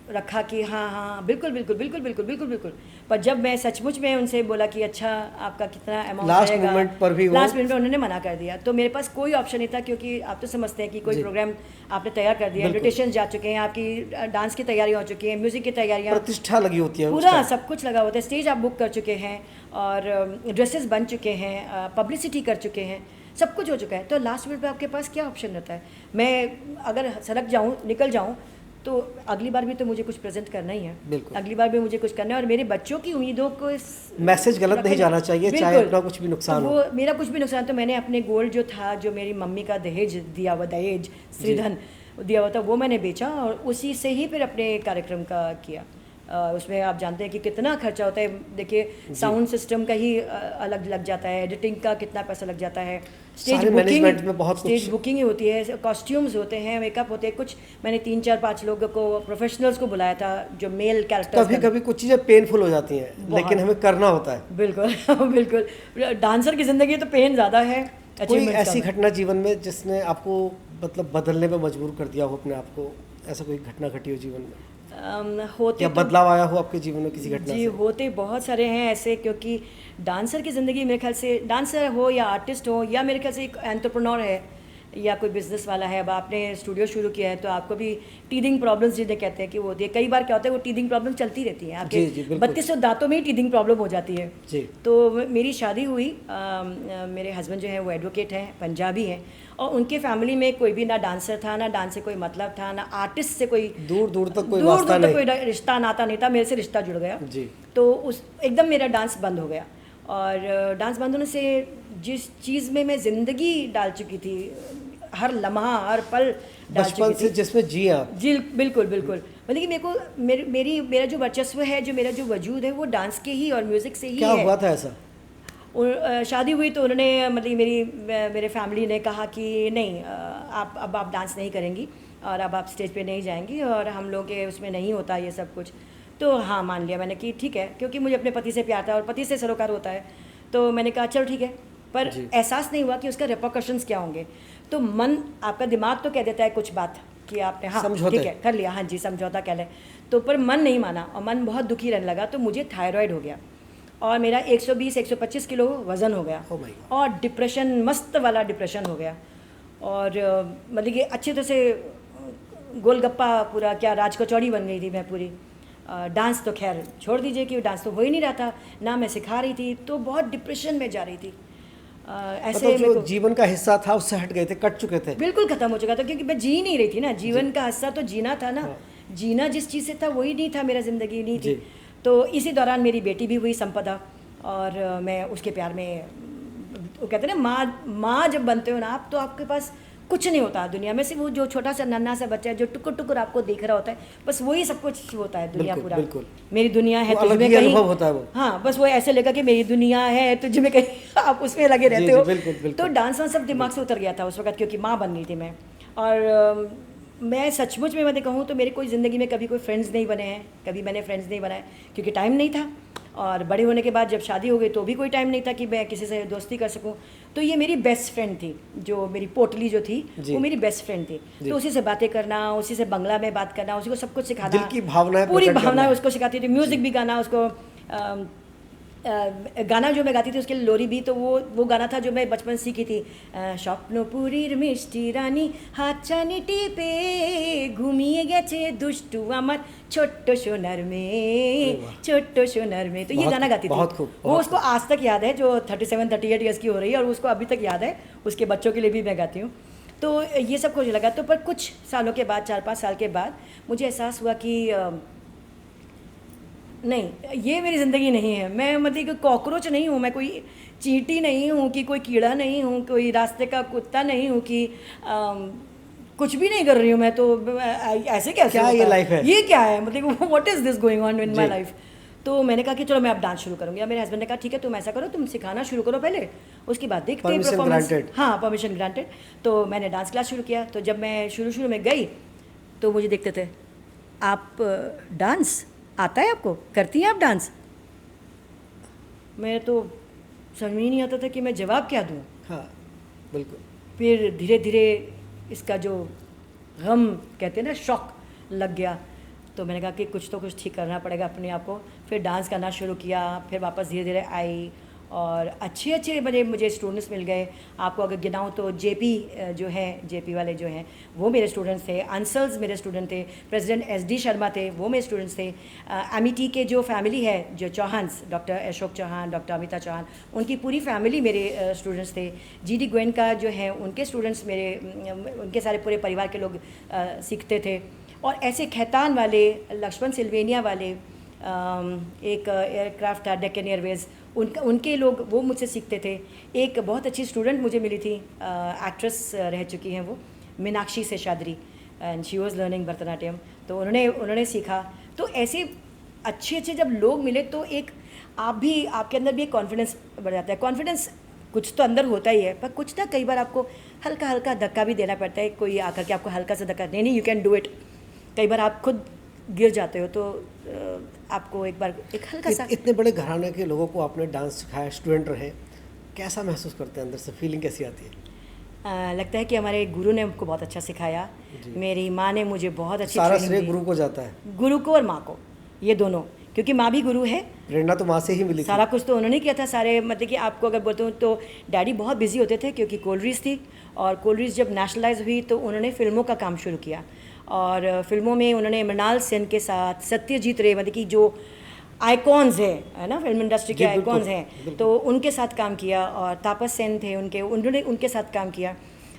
रखा कि हाँ बिल्कुल बिल्कुल बिल्कुल बिल्कुल बिल्कुल बिल्कुल। पर जब मैं सचमुच में उनसे बोला कि अच्छा आपका कितना अमाउंट लास्ट मोमेंट पर भी लास्ट मिनट में उन्होंने मना कर दिया। तो मेरे पास कोई ऑप्शन नहीं था, क्योंकि आप तो समझते हैं कि कोई प्रोग्राम आपने तैयार कर दिया, इन्विटेशन जा चुके हैं, आपकी डांस की तैयारियाँ हो चुकी हैं, म्यूजिक की तैयारियाँ, प्रतिष्ठा लगी होती है, पूरा सब कुछ लगा होता है, स्टेज आप बुक कर चुके हैं और ड्रेसेस बन चुके हैं, पब्लिसिटी कर चुके हैं। सब कुछ हो चुका है, तो लास्ट मिनट पे आपके पास क्या ऑप्शन रहता है? मैं अगर सड़क जाऊँ, निकल जाऊँ, तो अगली बार भी तो मुझे कुछ प्रेजेंट करना ही है, बिल्कुल। अगली बार भी मुझे कुछ करना है, और मेरे बच्चों की उम्मीदों को मैसेज गलत नहीं जाना चाहिए, चाहे अपना कुछ भी नुकसान तो हो। वो मेरा कुछ भी नुकसान, तो मैंने अपने गोल्ड जो था, जो मेरी मम्मी का दहेज दिया हुआ, दहेज श्रीधन दिया हुआ था, वो मैंने बेचा और उसी से ही फिर अपने कार्यक्रम का किया। उसमें आप जानते हैं कि कितना खर्चा होता है, देखिए साउंड सिस्टम का ही अलग लग जाता है, एडिटिंग का कितना पैसा लग जाता है, सारे मैनेजमेंट में बहुत स्टेज कुछ बुकिंग ही होती है, कॉस्ट्यूम्स होते हैं, मेकअप होते हैं, कुछ मैंने 3-4-5 लोगों को, प्रोफेशनल्स को बुलाया था जो मेल कैरेक्टर्स। कभी कभी कुछ चीज़ें पेनफुल हो जाती हैं, लेकिन हमें करना होता है। बिल्कुल बिल्कुल, डांसर की ज़िंदगी तो पेन ज़्यादा है। कोई ऐसी घटना जीवन में जिसने आपको मतलब बदलने में मजबूर कर दिया हो अपने आप को, ऐसा कोई घटना घटी हो जीवन में, होते या बदलाव आया हो आपके जीवन में किसी घटना जी से? होते बहुत सारे हैं ऐसे, क्योंकि डांसर की ज़िंदगी मेरे ख्याल से, डांसर हो या आर्टिस्ट हो या मेरे ख्याल से एक एंटरप्रेन्योर है या कोई बिजनेस वाला है, अब आपने स्टूडियो शुरू किया है तो आपको भी टीदिंग प्रॉब्लम्स जिन्हें कहते हैं कि वो होती है, कई बार क्या होता है वो टीदिंग प्रॉब्लम चलती रहती है, जी, जी, आपके बिल्कुल। 3200 दांतों में ही टीदिंग प्रॉब्लम हो जाती है। जी। तो मेरी शादी हुई, मेरे हस्बैंड जो है वो एडवोकेट हैं, पंजाबी हैं, और उनके फैमिली में कोई भी ना डांसर था, ना डांस से कोई मतलब था, ना आर्टिस्ट से कोई दूर दूर तक कोई दूर वास्ता दूर तक नहीं। कोई रिश्ता नाता नहीं था, मेरे से रिश्ता जुड़ गया। जी। तो उस एकदम मेरा डांस बंद हो गया, और डांस बंद होने से जिस चीज़ में मैं ज़िंदगी डाल चुकी थी, हर लम्हा हर पल डाल बचपन चुकी से थी, जिसमें जी आप। जी बिल्कुल बिल्कुल, मतलब कि मेरे को मेरा जो वर्चस्व है, जो मेरा जो वजूद है, वो डांस के ही और म्यूज़िक से ही क्या है। हुआ था ऐसा? शादी हुई तो उन्होंने मतलब मेरे फैमिली ने कहा कि नहीं, आप डांस नहीं करेंगी और अब आप स्टेज पे नहीं जाएंगी, और हम लोग के उसमें नहीं होता ये सब कुछ। तो हाँ, मान लिया मैंने कि ठीक है, क्योंकि मुझे अपने पति से प्यार था और पति से सरोकार होता है, तो मैंने कहा चलो ठीक है, पर एहसास नहीं हुआ कि उसका रिपरकशंस क्या होंगे। तो मन, आपका दिमाग तो कह देता है कुछ बात कि आपने हाँ ठीक है कर लिया, हाँ जी समझौता कह लें, तो पर मन नहीं माना और मन बहुत दुखी रहने लगा। तो मुझे थायराइड हो गया और मेरा 120-125 किलो वज़न हो गया, और डिप्रेशन, मस्त वाला डिप्रेशन हो गया, और मतलब कि अच्छी तरह से गोलगप्पा पूरा क्या राज कचौड़ी बन गई थी मैं पूरी। डांस तो खैर छोड़ दीजिए कि डांस तो हो ही नहीं रहा था, ना मैं सिखा रही थी, तो बहुत डिप्रेशन में जा रही थी। ऐसे मतलब जो जीवन का हिस्सा था उससे हट गए थे, कट चुके थे, बिल्कुल ख़त्म हो चुका था, क्योंकि मैं जी नहीं रही थी ना, जीवन का हिस्सा तो जीना था ना, जीना जिस चीज़ से था वही नहीं था, मेरा ज़िंदगी नहीं थी। तो इसी दौरान मेरी बेटी भी हुई संपदा, और मैं उसके प्यार में, वो कहते हैं ना माँ जब बनते हो ना आप, तो आपके पास कुछ नहीं होता दुनिया में, सिर्फ वो जो छोटा सा नन्हा सा बच्चा है जो टुकुर टुकुर आपको देख रहा होता है, बस वही सब कुछ होता है दुनिया पूरा। बिल्कुल। मेरी दुनिया है तुझ में कहीं, होता है वो। हाँ, बस वो ऐसे लगा कि मेरी दुनिया है तुझ में कहीं, आप उसमें लगे रहते हो। बिल्कुल, बिल्कुल। तो डांस वांस सब दिमाग से उतर गया था उस वक्त, क्योंकि माँ बन गई थी मैं। और मैं सचमुच में मैं कहूँ तो मेरे कोई ज़िंदगी में कभी कोई फ्रेंड्स नहीं बने हैं, कभी मैंने फ्रेंड्स नहीं बनाए, क्योंकि टाइम नहीं था। और बड़े होने के बाद जब शादी हो गई तो भी कोई टाइम नहीं था कि मैं किसी से दोस्ती कर सकूं। तो ये मेरी बेस्ट फ्रेंड थी, जो मेरी पोटली जो थी वो मेरी बेस्ट फ्रेंड थी। तो उसी से बातें करना, उसी से बंगला में बात करना, उसी को सब कुछ सिखाना, दिल की भावनाएं, पूरी भावनाएं उसको सिखाती थी, म्यूज़िक भी गाना उसको। गाना जो मैं गाती थी उसके लिए लोरी भी, तो वो गाना था जो मैं बचपन सीखी थी। স্বপ্নপুরীর মিষ্টি রানী হাতছানি টিপে ঘুমিয়ে গেছে দুষ্টু আমার ছোট্ট সোনার মেয়ে, ছোट्ट सोनार में। तो ये गाना गाती थी, वो उसको आज तक याद है, जो 37-38 ईयर्स की हो रही है, और उसको अभी तक याद है, उसके बच्चों के लिए भी मैं गाती हूँ। तो ये सब कुछ लगा। तो पर कुछ सालों के बाद, 4-5 साल के बाद मुझे एहसास हुआ कि नहीं, ये मेरी ज़िंदगी नहीं है। मैं मतलब कोई कॉकरोच नहीं हूँ, मैं कोई चींटी नहीं हूँ, कि कोई कीड़ा नहीं हूँ, कोई रास्ते का कुत्ता नहीं हूँ, कि कुछ भी नहीं कर रही हूँ मैं। तो ऐसे कैसे क्या ये लाइफ है, ये क्या है, मतलब what is this going on in my life. तो मैंने कहा कि चलो मैं अब डांस शुरू करूँगी। मेरे हस्बैंड ने कहा ठीक है तुम ऐसा करो, तुम सिखाना शुरू करो पहले, उसके बाद देखते हैं परफॉर्मेंस। हाँ, परमिशन ग्रांटेड। तो मैंने डांस क्लास शुरू किया। तो जब मैं शुरू में गई तो मुझे देखते थे, आप डांस आता है आपको, करती हैं आप डांस? मैं तो समझ में ही नहीं आता था कि मैं जवाब क्या दूँ। हाँ बिल्कुल। फिर धीरे धीरे इसका जो गम कहते हैं ना, शौक लग गया। तो मैंने कहा कि कुछ तो कुछ ठीक करना पड़ेगा अपने आप को। फिर डांस करना शुरू किया, फिर वापस धीरे धीरे आई, और अच्छे अच्छे बड़े मुझे स्टूडेंट्स मिल गए। आपको अगर गिनाऊँ तो जेपी जो है, जेपी वाले जो हैं वो मेरे स्टूडेंट्स थे, अंसल्स मेरे स्टूडेंट थे, प्रेसिडेंट एसडी शर्मा थे वो मेरे स्टूडेंट्स थे। एमिटी के जो फैमिली है, जो चौहान्स, डॉक्टर अशोक चौहान, डॉक्टर अमिता चौहान, उनकी पूरी फैमिली मेरे स्टूडेंट्स थे। जीडी गोयनका जो है उनके स्टूडेंट्स मेरे, उनके सारे पूरे परिवार के लोग सीखते थे। और ऐसे खैतान वाले, लक्ष्मण सिल्वेनिया वाले, एक एयरक्राफ्ट था डेक्कन एयरवेज, उनके लोग वो मुझसे सीखते थे। एक बहुत अच्छी स्टूडेंट मुझे मिली थी, एक्ट्रेस रह चुकी हैं वो, Meenakshi Seshadri, and she was learning Bharatanatyam, तो उन्होंने सीखा। तो ऐसे अच्छे अच्छे जब लोग मिले तो एक आपके अंदर भी एक कॉन्फिडेंस बढ़ जाता है। कॉन्फिडेंस कुछ तो अंदर होता ही है, पर कुछ ना कई बार आपको हल्का हल्का धक्का भी देना पड़ता है। कोई आकर के आपको हल्का सा धक्का, नहीं यू कैन डू इट, कई बार आप खुद गिर जाते हो, तो आपको एक बार एक हल्का सा। इतने बड़े घराने के लोगों को आपने डांस सिखाया, स्टूडेंट रहे, कैसा महसूस करते हैं अंदर से, फीलिंग कैसी आती है? लगता है कि हमारे गुरु ने हमको बहुत अच्छा सिखाया। मेरी माँ ने मुझे बहुत अच्छी सारा ट्रेनिंग श्रेय दी। गुरु को जाता है? गुरु को और माँ को, ये दोनों, क्योंकि माँ भी गुरु है। प्रेरणा तो माँ से ही मिली थी। सारा कुछ तो उन्होंने किया था। सारे मतलब कि आपको अगर बोलते हूँ तो डैडी बहुत बिजी होते थे, क्योंकि कोलरीज थी, और कोलरीज जब नेशनलाइज हुई तो उन्होंने फिल्मों का काम शुरू किया। और फिल्मों में उन्होंने मृणाल सेन के साथ, सत्यजीत रे, मतलब कि जो आइकॉन्स है ना, फिल्म इंडस्ट्री के आइकॉन्स हैं, तो उनके साथ काम किया। और तापस सेन थे उन्होंने उनके साथ काम किया।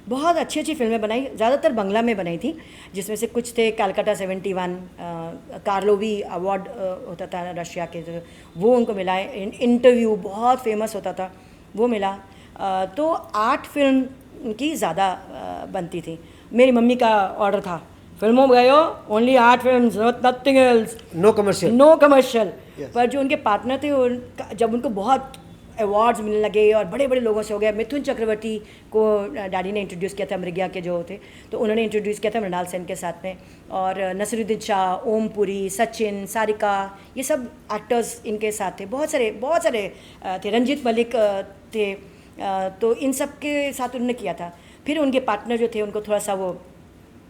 बहुत अच्छी अच्छी फिल्में बनाई, ज़्यादातर बंगला में बनाई थी, जिसमें से कुछ थे कैलकाटा 71, कार्लोवी अवार्ड होता था रशिया के, वो उनको मिला। इंटरव्यू बहुत फेमस होता था, वो मिला। तो 8 फिल्म की ज़्यादा बनती थी। मेरी मम्मी का ऑर्डर था, फिल्मों में गए हो only 8 film, nothing else, no commercial, no commercial. पर जो उनके पार्टनर थे, जब उनको बहुत अवार्ड्स मिलने लगे और बड़े बड़े लोगों से हो गया, मिथुन चक्रवर्ती को डैडी ने इंट्रोड्यूस किया था, मृग्या के जो थे, तो उन्होंने इंट्रोड्यूस किया था मृणाल सेन के साथ में। और नसीरुद्दीन शाह, ओम पुरी, सचिन, सारिका, ये सब एक्टर्स इनके साथ थे। बहुत सारे थे, रंजीत मलिक थे, तो इन सब के साथ उन्होंने किया था। फिर उनके पार्टनर जो थे, उनको थोड़ा सा वो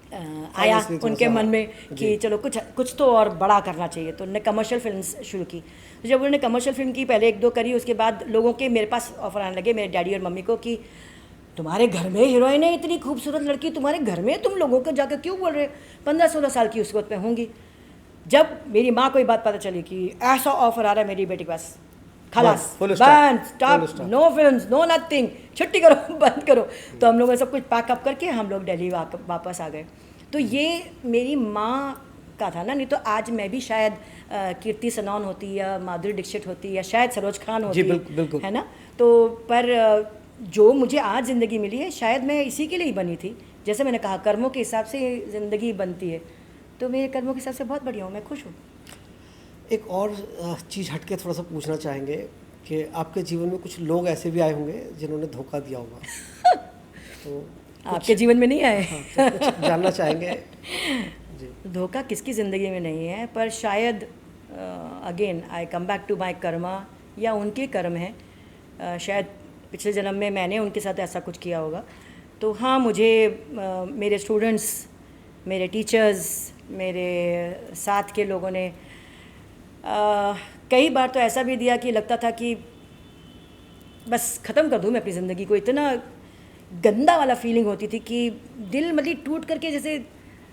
आया उनके मन में कि चलो कुछ तो और बड़ा करना चाहिए, तो उन्होंने कमर्शियल फिल्म्स शुरू की। तो जब उन्होंने कमर्शियल फिल्म की, पहले 1-2 करी, उसके बाद लोगों के मेरे पास ऑफर आने लगे, मेरे डैडी और मम्मी को, कि तुम्हारे घर में हीरोइन है, इतनी खूबसूरत लड़की तुम्हारे घर में, तुम लोगों को जाकर क्यों बोल रहे? 15-16 साल की उस वक्त में होंगी। जब मेरी माँ को ये बात पता चली कि ऐसा ऑफर आ रहा है मेरी बेटी के पास, खलास, बंद, stop, no films, no nothing, छुट्टी करो, बंद करो। तो हम लोगों ने सब कुछ पैकअप करके हम लोग दिल्ली वापस आ गए। तो ये मेरी माँ का था ना, नहीं तो आज मैं भी शायद कीर्ति सनौन होती, या माधुरी दीक्षित होती, या शायद सरोज खान होती, बिल्कुल। है ना। तो पर जो मुझे आज ज़िंदगी मिली है, शायद मैं इसी के लिए ही बनी थी। जैसे मैंने कहा, कर्मों के हिसाब से ज़िंदगी बनती है, तो मेरे कर्मों के हिसाब से बहुत बढ़िया हूँ, मैं खुश हूँ। एक और चीज़ हटके थोड़ा सा पूछना चाहेंगे कि आपके जीवन में कुछ लोग ऐसे भी आए होंगे जिन्होंने धोखा दिया होगा, तो आपके जीवन में नहीं आए? हाँ, तो कुछ जानना चाहेंगे जी। धोखा किसकी ज़िंदगी में नहीं है, पर शायद again I come back to my karma, या उनके कर्म हैं। शायद पिछले जन्म में मैंने उनके साथ ऐसा कुछ किया होगा। तो हाँ, मुझे मेरे स्टूडेंट्स, मेरे टीचर्स, मेरे साथ के लोगों ने कई बार तो ऐसा भी दिया कि लगता था कि बस ख़त्म कर दूँ मैं अपनी ज़िंदगी को। इतना गंदा वाला फीलिंग होती थी कि दिल मतलब टूट करके, जैसे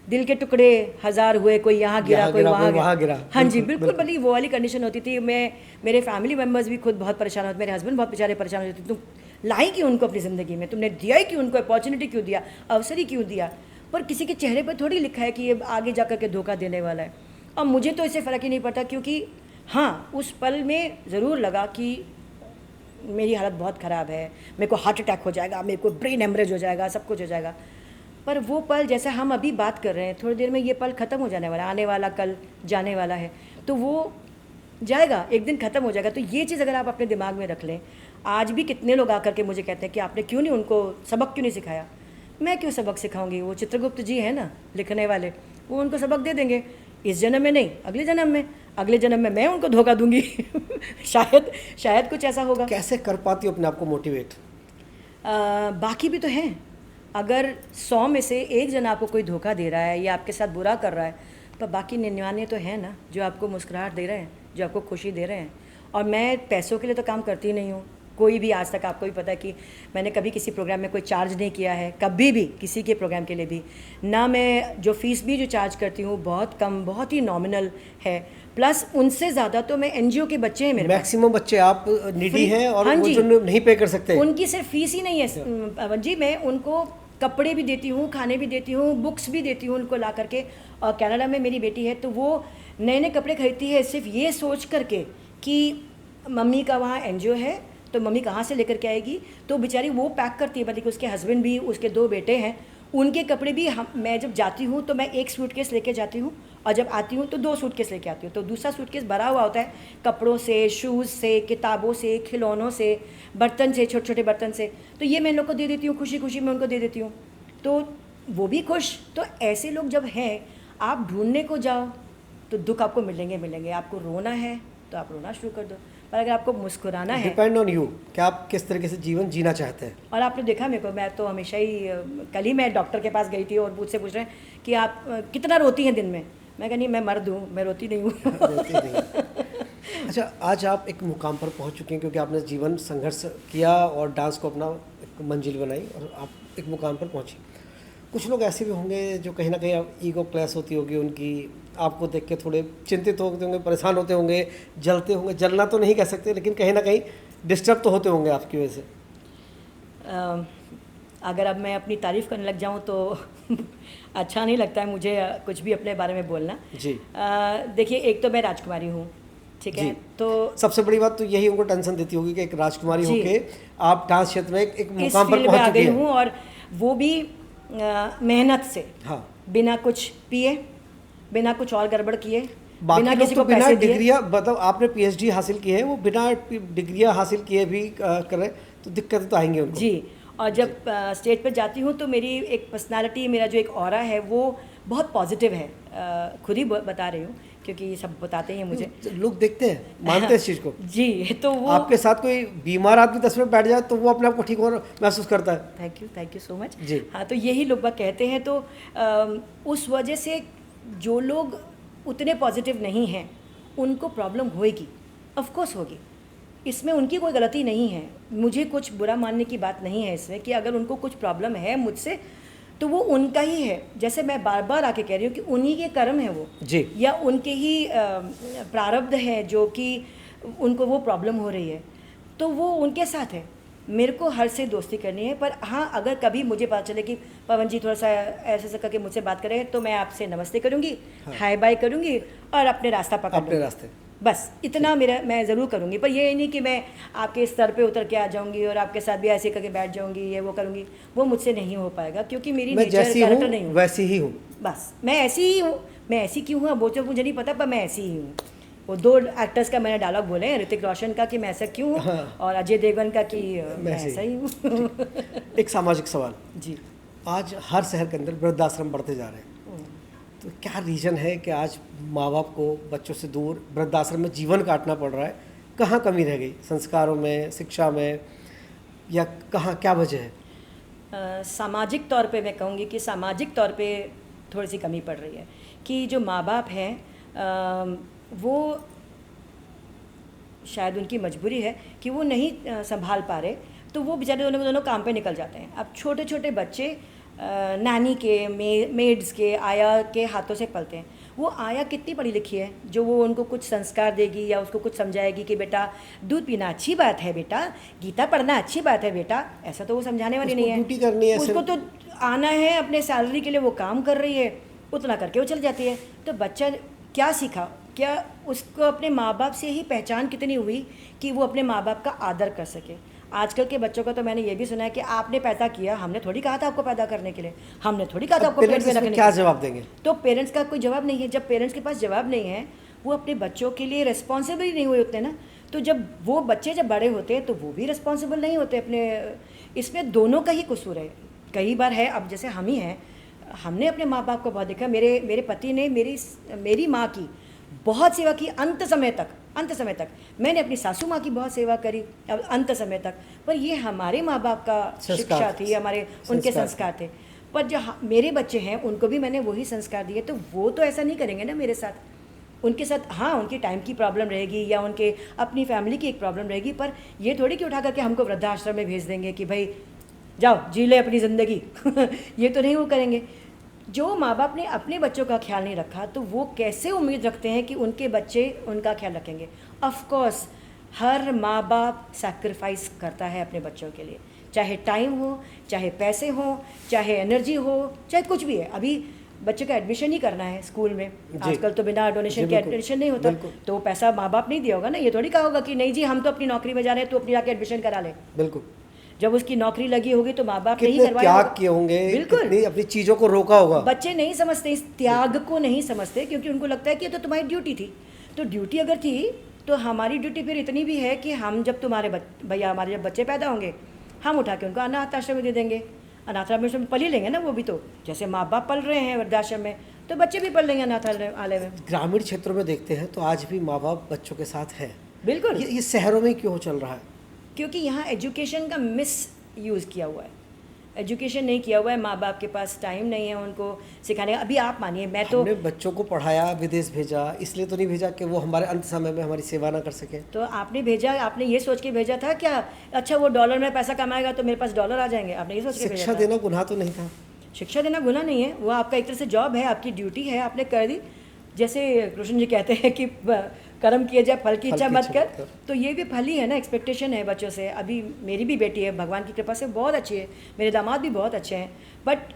दिल के टुकड़े 1000 हुए, कोई यहाँ गिरा, कोई वहाँ गिरा। हाँ जी, बिल्कुल मतलब वो वाली कंडीशन होती थी। मेरे फैमिली मेम्बर्स भी खुद बहुत परेशान होते, मेरे हस्बैंड बहुत बेचारे परेशान होते थे, तुम लाई क्यों उनको अपनी ज़िंदगी में, तुमने दिया ही क्यों उनको, अपॉर्चुनिटी क्यों दिया, अवसर ही क्यों दिया। पर किसी के चेहरे पर थोड़ी लिखा है कि ये आगे जा कर के धोखा देने वाला है। और मुझे तो इससे फ़र्क ही नहीं पड़ता, क्योंकि हाँ, उस पल में ज़रूर लगा कि मेरी हालत बहुत ख़राब है, मेरे को हार्ट अटैक हो जाएगा, मेरे को ब्रेन हेमरेज हो जाएगा, सब कुछ हो जाएगा। पर वो पल, जैसे हम अभी बात कर रहे हैं, थोड़ी देर में ये पल ख़त्म हो जाने वाला है, आने वाला कल जाने वाला है, तो वो जाएगा, एक दिन ख़त्म हो जाएगा। तो ये चीज़ अगर आप अपने दिमाग में रख लें। आज भी कितने लोग आकर के मुझे कहते हैं कि आपने क्यों नहीं उनको सबक क्यों नहीं सिखाया। मैं क्यों सबक सिखाऊंगी, वो चित्रगुप्त जी हैं ना लिखने वाले, वो उनको सबक दे देंगे, इस जन्म में नहीं, अगले जन्म में मैं उनको धोखा दूंगी। शायद कुछ ऐसा होगा। कैसे कर पाती हो अपने आप को मोटिवेट? बाकी भी तो हैं। अगर 100 में से 1 जन आपको कोई धोखा दे रहा है या आपके साथ बुरा कर रहा है, पर बाकी 99 तो हैं ना जो आपको मुस्कुराहट दे रहे हैं, जो आपको खुशी दे रहे हैं। और मैं पैसों के लिए तो काम करती नहीं हूँ। कोई भी आज तक आपको भी पता है कि मैंने कभी किसी प्रोग्राम में कोई चार्ज नहीं किया है, कभी भी किसी के प्रोग्राम के लिए भी ना। मैं जो फ़ीस भी जो चार्ज करती हूँ बहुत कम, बहुत ही नॉमिनल है। प्लस उनसे ज़्यादा तो मैं एनजीओ के बच्चे हैं मेरे पास। मैक्सिमम बच्चे आप नीडी हैं और हाँ वो जी। जो नहीं पे कर सकते, उनकी सिर्फ फीस ही नहीं है पवन जी, मैं उनको कपड़े भी देती हूँ, खाने भी देती हूँ, बुक्स भी देती हूँ उनको ला करके। और कनाडा में मेरी बेटी है तो वो नए नए कपड़े खरीदती है सिर्फ ये सोच करके कि मम्मी का वहाँ एनजीओ है तो मम्मी कहाँ से लेकर के आएगी। तो बेचारी वो पैक करती है, बल्कि उसके हस्बैंड भी, उसके 2 बेटे हैं, उनके कपड़े भी मैं जब जाती हूँ तो मैं 1 सूटकेस लेके जाती हूँ और जब आती हूँ तो 2 सूटकेस लेके आती हूँ। तो दूसरा सूटकेस भरा हुआ होता है कपड़ों से, शूज़ से, किताबों से, खिलौनों से, बर्तन से, छोटे छोटे बर्तन से। तो ये मैं इन लोग को दे देती हूँ, खुशी खुशी मैं उनको दे देती हूँ, तो वो भी खुश। तो ऐसे लोग जब हैं, आप ढूंढने को जाओ तो दुख आपको मिलेंगे। आपको रोना है तो आप रोना शुरू कर दो, पर अगर आपको मुस्कुराना है, डिपेंड ऑन यू कि आप किस तरीके से जीवन जीना चाहते हैं। और आपने देखा मेरे को, मैं तो हमेशा ही, कल ही मैं डॉक्टर के पास गई थी और मुझसे पूछ रहे हैं कि आप कितना रोती हैं दिन में। मैं कहा नहीं, मैं मर्द हूँ, मैं रोती नहीं हूँ। रोती नहीं। अच्छा, आज आप एक मुकाम पर पहुंच चुके हैं क्योंकि आपने जीवन संघर्ष किया और डांस को अपना एक मंजिल बनाई और आप एक मुकाम पर पहुंची। कुछ लोग ऐसे भी होंगे जो कहीं ना कहीं ईगो क्लैश होती होगी उनकी, आपको देख के थोड़े चिंतित होते होंगे, परेशान होते होंगे, जलते होंगे। जलना तो नहीं कह सकते, लेकिन कहीं ना कहीं डिस्टर्ब तो होते होंगे आपकी वजह से। अगर अब मैं अपनी तारीफ़ करने लग जाऊं तो अच्छा नहीं लगता है मुझे कुछ भी अपने बारे में बोलना जी। देखिए, एक तो मैं राजकुमारी हूँ, ठीक है, तो सबसे बड़ी बात तो यही उनको टेंशन देती होगी कि एक राजकुमारी जी। होके आप डांस क्षेत्र में एक इस मुकाम पर फील्ड में आ पहुंच गई चुकी हूँ, हैं। और वो भी मेहनत से, हाँ, बिना कुछ पिए, बिना कुछ और गड़बड़ किए, बाकी बिना लोग किसी तो को बिना पैसे दिए। डिग्रियां, मतलब आपने पीएचडी हासिल की है, वो बिना डिग्रियां हासिल किए भी कर रहे, तो दिक्कत तो आएंगे उनको। जी। और जब स्टेज पर जाती हूँ तो मेरी एक पर्सनालिटी, मेरा जो एक ऑरा है वो बहुत पॉजिटिव है। खुद ही बता रही हूँ क्योंकि सब बताते हैं मुझे। लोग देखते हैं, मानते हैं इस चीज़ को। जी, तो वो आपके साथ कोई बीमार आदमी 10 मिनट बैठ जाए तो वो अपने आप को ठीक हो महसूस करता है। थैंक यू सो मच जी। हाँ, तो यही लोग बात कहते हैं। तो उस वजह से जो लोग उतने पॉजिटिव नहीं हैं उनको प्रॉब्लम होएगी, ऑफ कोर्स होगी। इसमें उनकी कोई गलती नहीं है, मुझे कुछ बुरा मानने की बात नहीं है इसमें कि अगर उनको कुछ प्रॉब्लम है मुझसे तो वो उनका ही है। जैसे मैं बार बार आके कह रही हूँ कि उन्हीं के कर्म है वो जी। या उनके ही प्रारब्ध है जो कि उनको वो प्रॉब्लम हो रही है, तो वो उनके साथ है। मेरे को हर से दोस्ती करनी है, पर हाँ, अगर कभी मुझे पता चले कि पवन जी थोड़ा सा ऐसे ऐसे करके मुझसे बात करें तो मैं आपसे नमस्ते करूँगी, हाय बाय करूँगी और अपने रास्ता पकड़ अपने लूँगी। रास्ते, बस इतना मेरा मैं ज़रूर करूँगी। पर ये नहीं कि मैं आपके स्तर पे उतर के आ जाऊँगी और आपके साथ भी ऐसे करके बैठ जाऊँगी, ये वो करूँगी, वो मुझसे नहीं हो पाएगा क्योंकि मेरी मैं नेचर जैसी कैरेक्टर हूँ नहीं हूँ। वैसी ही हूँ। बस मैं ऐसी ही हूँ। मैं ऐसी क्यों हूँ वो तो मुझे नहीं पता, पर मैं ऐसी ही हूँ। वो 2 एक्टर्स का मैंने डायलॉग बोले हैं, ऋतिक रोशन का कि मैं ऐसा क्यों हूँ, हाँ। और अजय देवगन का कि मैं ऐसा ही हूँ। एक सामाजिक सवाल, जी। आज हर शहर के अंदर वृद्धाश्रम बढ़ते जा रहे हैं, तो क्या रीज़न है कि आज माँ बाप को बच्चों से दूर वृद्धाश्रम में जीवन काटना पड़ रहा है? कहाँ कमी रह गई, संस्कारों में, शिक्षा में, या कहाँ क्या वजह है? सामाजिक तौर पे मैं कहूँगी कि सामाजिक तौर पे थोड़ी सी कमी पड़ रही है कि जो माँ बाप हैं वो शायद उनकी मजबूरी है कि वो नहीं संभाल पा रहे, तो वो बेचारे दोनों काम पे निकल जाते हैं। अब छोटे छोटे बच्चे नानी के, मेड्स के, आया के हाथों से पलते हैं। वो आया कितनी पढ़ी लिखी है जो वो उनको कुछ संस्कार देगी या उसको कुछ समझाएगी कि बेटा दूध पीना अच्छी बात है, बेटा गीता पढ़ना अच्छी बात है बेटा, ऐसा तो वो समझाने वाली नहीं है। ड्यूटी करनी है, उसको तो आना है, अपने सैलरी के लिए वो काम कर रही है, उतना करके वो चल जाती है। तो बच्चा क्या सीखा, क्या उसको अपने माँ बाप से ही पहचान कितनी हुई कि वो अपने माँ बाप का आदर कर सके। आजकल के बच्चों का तो मैंने ये भी सुना है कि आपने पैदा किया, हमने थोड़ी कहा था आपको पैदा करने के लिए, हमने थोड़ी कहा था आपको पेट में रखने के लिए। क्या जवाब देंगे? तो पेरेंट्स का कोई जवाब नहीं है। जब पेरेंट्स के पास जवाब नहीं है, वो अपने बच्चों के लिए रिस्पॉन्सिबल ही नहीं हुए होते ना, तो जब वो बच्चे जब बड़े होते हैं तो वो भी रिस्पॉन्सिबल नहीं होते अपने। इसमें दोनों का ही कसूर है। कई बार है, अब जैसे हम ही हैं, हमने अपने माँ बाप को बहुत देखा। मेरे पति ने मेरी माँ की बहुत सेवा की अंत समय तक। मैंने अपनी सासू माँ की बहुत सेवा करी अंत समय तक। पर ये हमारे माँ बाप का शिक्षा थी, हमारे उनके संस्कार थे। पर जो मेरे बच्चे हैं उनको भी मैंने वही संस्कार दिए, तो वो तो ऐसा नहीं करेंगे ना मेरे साथ। उनके साथ हाँ उनकी टाइम की प्रॉब्लम रहेगी या उनके अपनी फैमिली की एक प्रॉब्लम रहेगी, पर ये थोड़ी कि उठा करके हमको वृद्धाश्रम में भेज देंगे कि भाई जाओ जी ले अपनी ज़िंदगी ये तो नहीं वो करेंगे। जो माँ बाप ने अपने बच्चों का ख्याल नहीं रखा तो वो कैसे उम्मीद रखते हैं कि उनके बच्चे उनका ख्याल रखेंगे। ऑफ कोर्स हर माँ बाप सैक्रिफाइस करता है अपने बच्चों के लिए, चाहे टाइम हो, चाहे पैसे हो, चाहे एनर्जी हो, चाहे कुछ भी है। अभी बच्चे का एडमिशन ही करना है स्कूल में, आजकल तो बिना डोनेशन के एडमिशन नहीं होता, तो वो पैसा माँ बाप नहीं दिया होगा ना। ये थोड़ी कहा होगा कि नहीं जी हम तो अपनी नौकरी में जा रहे हैं तो अपनी जाके एडमिशन करा ले। बिल्कुल, जब उसकी नौकरी लगी होगी तो माँ बाप नहीं कितने करवाया त्याग किए होंगे, बिल्कुल अपनी चीज़ों को रोका होगा। बच्चे नहीं समझते, इस त्याग को नहीं समझते, क्योंकि उनको लगता है कि ये तो तुम्हारी ड्यूटी थी। तो ड्यूटी अगर थी तो हमारी ड्यूटी फिर इतनी भी है कि हम जब तुम्हारे भैया हमारे जब बच्चे पैदा होंगे हम उठा के उनको अनाथ आश्रम में दे देंगे। अनाथ आश्रम में पल ही लेंगे ना वो भी, तो जैसे माँ बाप पल रहे हैं वृद्धाश्रम में तो बच्चे भी पल लेंगे अनाथालय में। ग्रामीण क्षेत्रों में देखते हैं तो आज भी माँ बाप बच्चों के साथ हैं। बिल्कुल, ये शहरों में क्यों चल रहा है? क्योंकि यहाँ एजुकेशन का मिस यूज़ किया हुआ है, एजुकेशन नहीं किया हुआ है, माँ बाप के पास टाइम नहीं है उनको सिखाने का। अभी आप मानिए मैं तो हमने बच्चों को पढ़ाया, विदेश भेजा, इसलिए तो नहीं भेजा कि वो हमारे अंत समय में हमारी सेवा ना कर सके। तो आपने भेजा, आपने ये सोच के भेजा था क्या अच्छा वो डॉलर में पैसा कमाएगा तो मेरे पास डॉलर आ जाएंगे? आपने ये सोच के भेजा शिक्षा था? देना गुनाह तो नहीं था। शिक्षा देना गुनाह नहीं है, वो आपका एक तरह से जॉब है, आपकी ड्यूटी है, आपने कर दी। जैसे कृष्ण जी कहते हैं कि कर्म किए जाए फल की इच्छा मत कर, तो ये भी फल ही है ना, एक्सपेक्टेशन है बच्चों से। अभी मेरी भी बेटी है, भगवान की कृपा से बहुत अच्छी है, मेरे दामाद भी बहुत अच्छे हैं, बट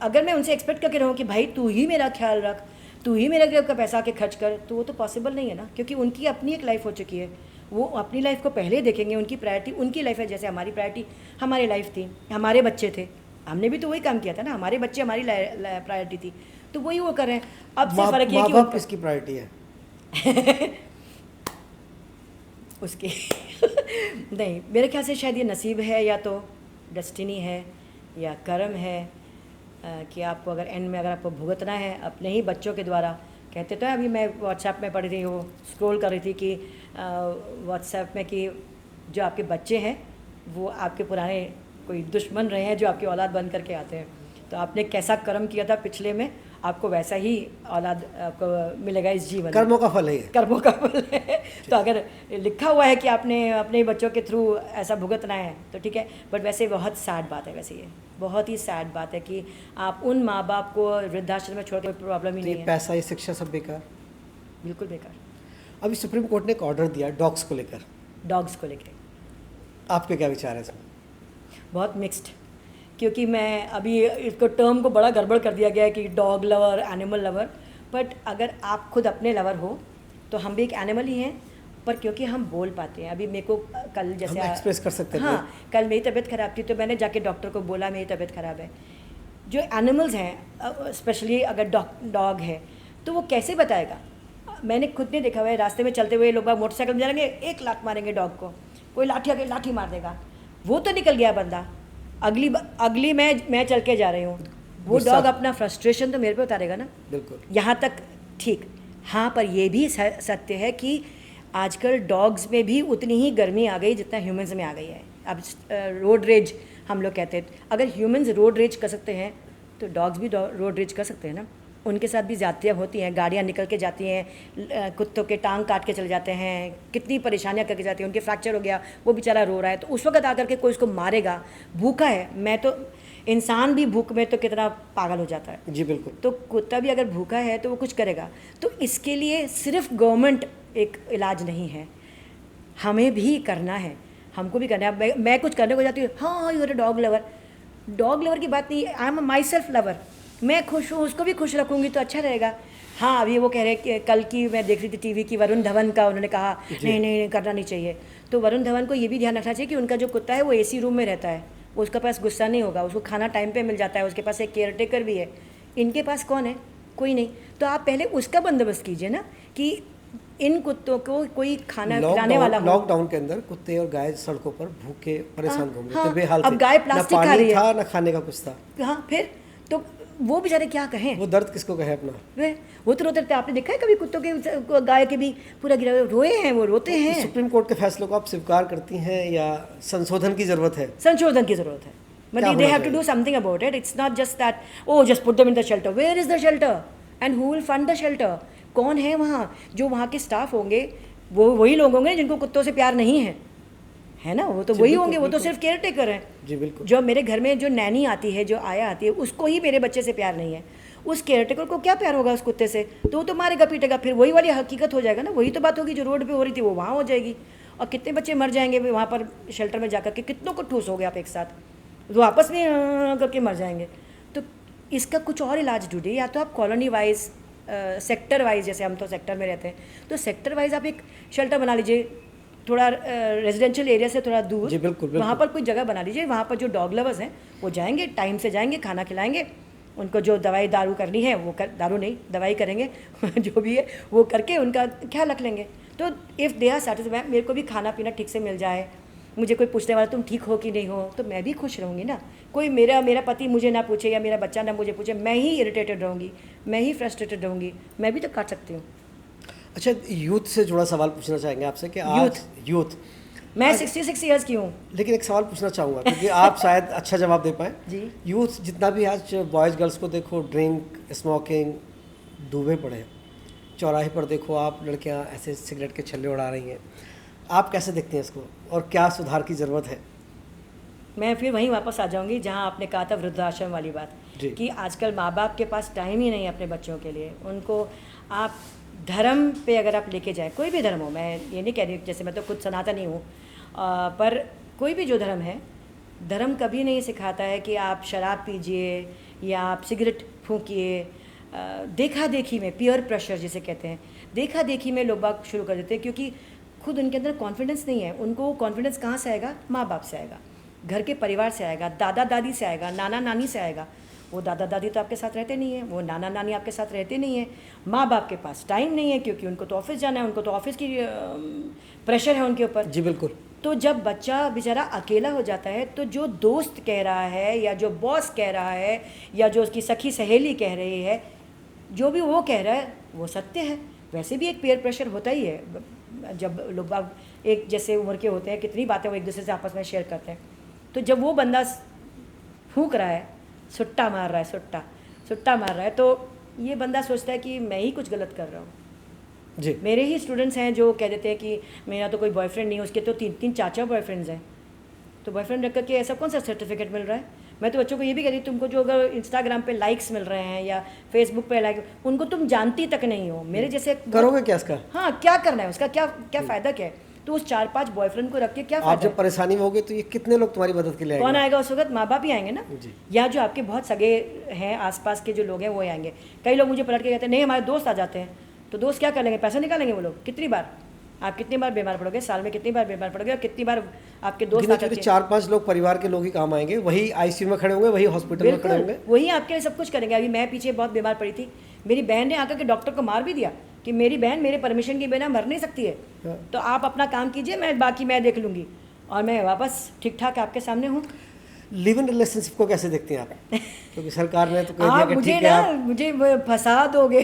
अगर मैं उनसे एक्सपेक्ट करके रहूँ कि भाई तू ही मेरा ख्याल रख, तू ही मेरे घर का पैसा के खर्च कर, तो वो तो पॉसिबल नहीं है ना, क्योंकि उनकी अपनी एक लाइफ हो चुकी है। वो अपनी लाइफ को पहले देखेंगे, उनकी प्रायोरिटी उनकी लाइफ है, जैसे हमारी प्रायोरिटी हमारी लाइफ थी, हमारे बच्चे थे, हमने भी तो वही काम किया था ना, हमारे बच्चे हमारी प्रायोरिटी थी, तो वही वो कर रहे हैं। अब से फ़र्क ये कि किसकी प्रायोरिटी है? उसकी नहीं, मेरे ख्याल से शायद ये नसीब है या तो डेस्टिनी है या कर्म है, कि आपको अगर एंड में अगर आपको भुगतना है अपने ही बच्चों के द्वारा। कहते तो है, अभी मैं व्हाट्सएप में पढ़ रही थी, वो स्क्रॉल कर रही थी कि व्हाट्सएप में कि जो आपके बच्चे हैं वो आपके पुराने कोई दुश्मन रहे हैं जो आपकी औलाद बन करके आते हैं, तो आपने कैसा कर्म किया था पिछले में, आपको वैसा ही औलाद आपको मिलेगा इस जीवन में। कर्मों का फल है, कर्मों का फल है। तो अगर लिखा हुआ है कि आपने अपने बच्चों के थ्रू ऐसा भुगतना है तो ठीक है, बट वैसे बहुत सैड बात है, वैसे ये बहुत ही सैड बात है कि आप उन माँ बाप को वृद्धाश्रम में छोड़ के कोई प्रॉब्लम ही नहीं है। पैसा, ये शिक्षा सब बेकार, बिल्कुल बेकार। अभी सुप्रीम कोर्ट ने एक ऑर्डर दिया डॉग्स को लेकर, डॉग्स को लेकर आपके क्या विचार है इसमें? बहुत मिक्स्ड, क्योंकि मैं अभी इसको टर्म को बड़ा गड़बड़ कर दिया गया है कि dog lover, animal lover, but अगर आप खुद अपने लवर हो तो हम भी एक एनिमल ही हैं, पर क्योंकि हम बोल पाते हैं। अभी मेरे को कल जैसे एक्सप्रेस कर सकते हैं। हाँ, कल मेरी तबीयत ख़राब थी तो मैंने जाके डॉक्टर को बोला मेरी तबीयत ख़राब है। जो एनिमल्स हैं, स्पेशली अगर डॉग है तो वो कैसे बताएगा? मैंने खुद ने देखा हुआ है, रास्ते में चलते हुए लोग मोटरसाइकिल में जाएंगे, एक लात मारेंगे डॉग को, कोई लाठी मार देगा, वो तो निकल गया बंदा, अगली मैं चल के जा रही हूँ, वो डॉग अपना फ्रस्ट्रेशन तो मेरे पे उतारेगा ना। बिल्कुल, यहाँ तक ठीक। हाँ, पर ये भी सत्य है कि आजकल डॉग्स में भी उतनी ही गर्मी आ गई जितना ह्यूमंस में आ गई है। अब रोड रेज हम लोग कहते हैं, अगर ह्यूमंस रोड रेज कर सकते हैं तो डॉग्स भी रोड रेज कर सकते हैं ना। उनके साथ भी ज़्यादतियाँ होती हैं, गाड़ियाँ निकल के जाती हैं, कुत्तों के टांग काट के चले जाते हैं, कितनी परेशानियाँ करके जाती हैं, उनके फ्रैक्चर हो गया, वो बेचारा रो रहा है, तो उस वक्त आकर के कोई उसको मारेगा, भूखा है। मैं तो इंसान भी भूख में तो कितना पागल हो जाता है जी बिल्कुल, तो कुत्ता भी अगर भूखा है तो वो कुछ करेगा। तो इसके लिए सिर्फ गवर्नमेंट एक इलाज नहीं है, हमें भी करना है, हमको भी करना है। मैं कुछ करने को जाती हूँ, हाँ you are a dog lover की बात नहीं, I am myself lover, मैं खुश हूँ, उसको भी खुश रखूँगी तो अच्छा रहेगा। हाँ, अभी वो कह रहे कि कल की मैं देख रही थी टीवी की, वरुण धवन का उन्होंने कहा नहीं करना नहीं चाहिए। तो वरुण धवन को ये भी ध्यान रखना चाहिए कि उनका जो कुत्ता है वो एसी रूम में रहता है, उसके पास गुस्सा नहीं होगा, उसको खाना टाइम पे मिल जाता है, उसके पास एक केयर टेकर भी है। इनके पास कौन है? कोई नहीं। तो आप पहले उसका बंदोबस्त कीजिए ना कि इन कुत्तों को कोई खाना खिलाने वाला हो। लॉकडाउन के अंदर कुत्ते और गाय सड़कों पर भूखे परेशान घूम रहे थे, बेहाल थे। अब गाय प्लास्टिक खा रही है, था ना खाने का कुछ था। हाँ, फिर तो वो बेचारे क्या कहें, वो दर्द किसको कहे अपना। वो तो रोते रहते। आपने देखा है कभी कुत्तों के गाय के भी पूरा गिरा रोए हैं, वो रोते हैं। सुप्रीम कोर्ट के फैसलों को आप स्वीकार करती हैं या संशोधन की जरूरत है? संशोधन की जरूरत है, मतलब they have to do something about it. It's not just that, oh, just put them in the shelter. Where is the shelter? And who will fund the shelter? कौन है वहाँ? जो वहाँ के स्टाफ होंगे वो वही लोग होंगे जिनको कुत्तों से प्यार नहीं है ना? वो तो वही होंगे, वो तो सिर्फ केयर टेकर हैं। जी बिल्कुल। जो मेरे घर में जो नैनी आती है, जो आया आती है, उसको ही मेरे बच्चे से प्यार नहीं है, उस केयर टेकर को क्या प्यार होगा उस कुत्ते से? तो वो तो मारेगा पीटेगा, फिर वही वाली हकीकत हो जाएगा ना, वही तो बात होगी जो रोड पे हो रही थी वो वहाँ हो जाएगी। और कितने बच्चे मर जाएंगे वहाँ पर शेल्टर में जाकर के, कितनों को ठूस हो गया आप एक साथ, वो आपस में करके मर जाएंगे। तो इसका कुछ और इलाज ढूंढिए, या तो आप कॉलोनी वाइज, सेक्टर वाइज, जैसे हम तो सेक्टर में रहते हैं तो सेक्टर वाइज आप एक शेल्टर बना लीजिए, थोड़ा रेजिडेंशियल एरिया से थोड़ा दूर। जी बिल्कुल, बिल्कुल। वहाँ पर कोई जगह बना लीजिए, वहाँ पर जो डॉग लवर्स हैं वो जाएंगे, टाइम से जाएंगे, खाना खिलाएंगे, उनको जो दवाई दारू करनी है वो दारू नहीं दवाई करेंगे जो भी है वो करके उनका ख्याल रख लेंगे। तो इफ़ दे आर सैटिस्फाइड, मेरे को भी खाना पीना ठीक से मिल जाए, मुझे कोई पूछने वाला तुम ठीक हो कि नहीं हो, तो मैं भी खुश रहूँगी ना। कोई मेरा पति मुझे ना पूछे या मेरा बच्चा ना मुझे पूछे, मैं ही इरिटेटेड रहूँगी, मैं ही फ्रस्ट्रेटेड रहूँगी, मैं भी तो काट सकती हूँ। अच्छा, यूथ से जुड़ा सवाल पूछना चाहेंगे आपसे कि आज यूथ, मैं 66 ईयर्स की हूँ, लेकिन एक सवाल पूछना चाहूँगा क्योंकि आप शायद अच्छा जवाब दे पाएँ। जी। यूथ जितना भी आज बॉयज़ गर्ल्स को देखो, ड्रिंक स्मोकिंग डूबे पड़े हैं, चौराहे पर देखो आप लड़कियाँ ऐसे सिगरेट के छल्ले उड़ा रही हैं, आप कैसे देखते हैं इसको और क्या सुधार की ज़रूरत है? मैं फिर वहीं वापस आ जाऊंगी जहां आपने कहा था वृद्धाश्रम वाली बात, कि आजकल माँ बाप के पास टाइम ही नहीं है अपने बच्चों के लिए। उनको आप धर्म पे अगर आप लेके जाएं, कोई भी धर्म हो, मैं ये नहीं कह रही, जैसे मैं तो खुद सनातनी हूँ, पर कोई भी जो धर्म है, धर्म कभी नहीं सिखाता है कि आप शराब पीजिए या आप सिगरेट फूंकिए। देखा देखी में, पीयर प्रेशर जिसे कहते हैं, देखा देखी में लोग बाग शुरू कर देते हैं, क्योंकि खुद उनके अंदर कॉन्फिडेंस नहीं है। उनको कॉन्फिडेंस कहाँ से आएगा? माँ बाप से आएगा, घर के परिवार से आएगा, दादा दादी से आएगा, नाना नानी से आएगा। वो दादा दादी तो आपके साथ रहते नहीं है, वो नाना नानी आपके साथ रहते नहीं है। माँ बाप के पास टाइम नहीं है क्योंकि उनको तो ऑफिस जाना है, उनको तो ऑफिस की प्रेशर है उनके ऊपर। जी बिल्कुल। तो जब बच्चा बेचारा अकेला हो जाता है, तो जो दोस्त कह रहा है या जो बॉस कह रहा है या जो उसकी सखी सहेली कह रही है, जो भी वो कह रहा है वो सत्य है। वैसे भी एक पेयर प्रेशर होता ही है, जब लोग बाग एक जैसे उम्र के होते हैं, कितनी बातें वो एक दूसरे से आपस में शेयर करते हैं। तो जब वो बंदा फूंक रहा है, सुट्टा मार रहा है, सुट्टा मार रहा है, तो ये बंदा सोचता है कि मैं ही कुछ गलत कर रहा हूँ। जी। मेरे ही स्टूडेंट्स हैं जो कह देते हैं कि मेरा तो कोई बॉयफ्रेंड नहीं है, उसके तो 3-3 4-4 बॉयफ्रेंड्स हैं। तो बॉयफ्रेंड रख करके ऐसा कौन सा सर्टिफिकेट मिल रहा है? मैं तो बच्चों को ये भी कह रही हूँ, तुमको जो अगर इंस्टाग्राम पे लाइक्स मिल रहे हैं या फेसबुक पे लाइक, उनको तुम जानती तक नहीं हो। मेरे जैसे करोगे क्या इसका? हाँ, क्या करना है उसका, क्या फ़ायदा क्या है? तो उस 4-5 बॉयफ्रेंड को रख के क्या आप फ़ायदा जब है? परेशानी में होगे तो ये कितने लोग तुम्हारी मदद के लिए कौन आएंगे? आएगा उस वक्त? माँ बाप ही आएंगे ना, या जो आपके बहुत सगे हैं, आसपास के जो लोग हैं वो आएंगे। कई लोग मुझे पलट के कहते हैं नहीं हमारे दोस्त आ जाते हैं, तो दोस्त क्या कर लेंगे? पैसा निकालेंगे वो लोग। कितनी बार आप कितनी बार बीमार पड़ोगे, साल में कितनी बार बीमार पड़ोगे, और कितनी बार आपके दोस्त आकर के 4-5 लोग परिवार के लोग ही काम आएंगे, वही आईसीयू में खड़े होंगे, वही हॉस्पिटल में खड़े होंगे, वही आपके लिए सब कुछ करेंगे। अभी मैं पीछे बहुत बीमार पड़ी थी, मेरी बहन ने आकर के डॉक्टर को मार भी दिया कि मेरी बहन मेरे परमिशन के बिना मर नहीं सकती है, तो आप अपना काम कीजिए, मैं बाकी मैं देख लूँगी, और मैं वापस ठीक ठाक आपके सामने हूँ। लिव इन रिलेशनशिप को कैसे देखते हैं आप? क्योंकि सरकार ने तो कह दिया आप कि मुझे ठीक है ना, आप मुझे फंसा दोगे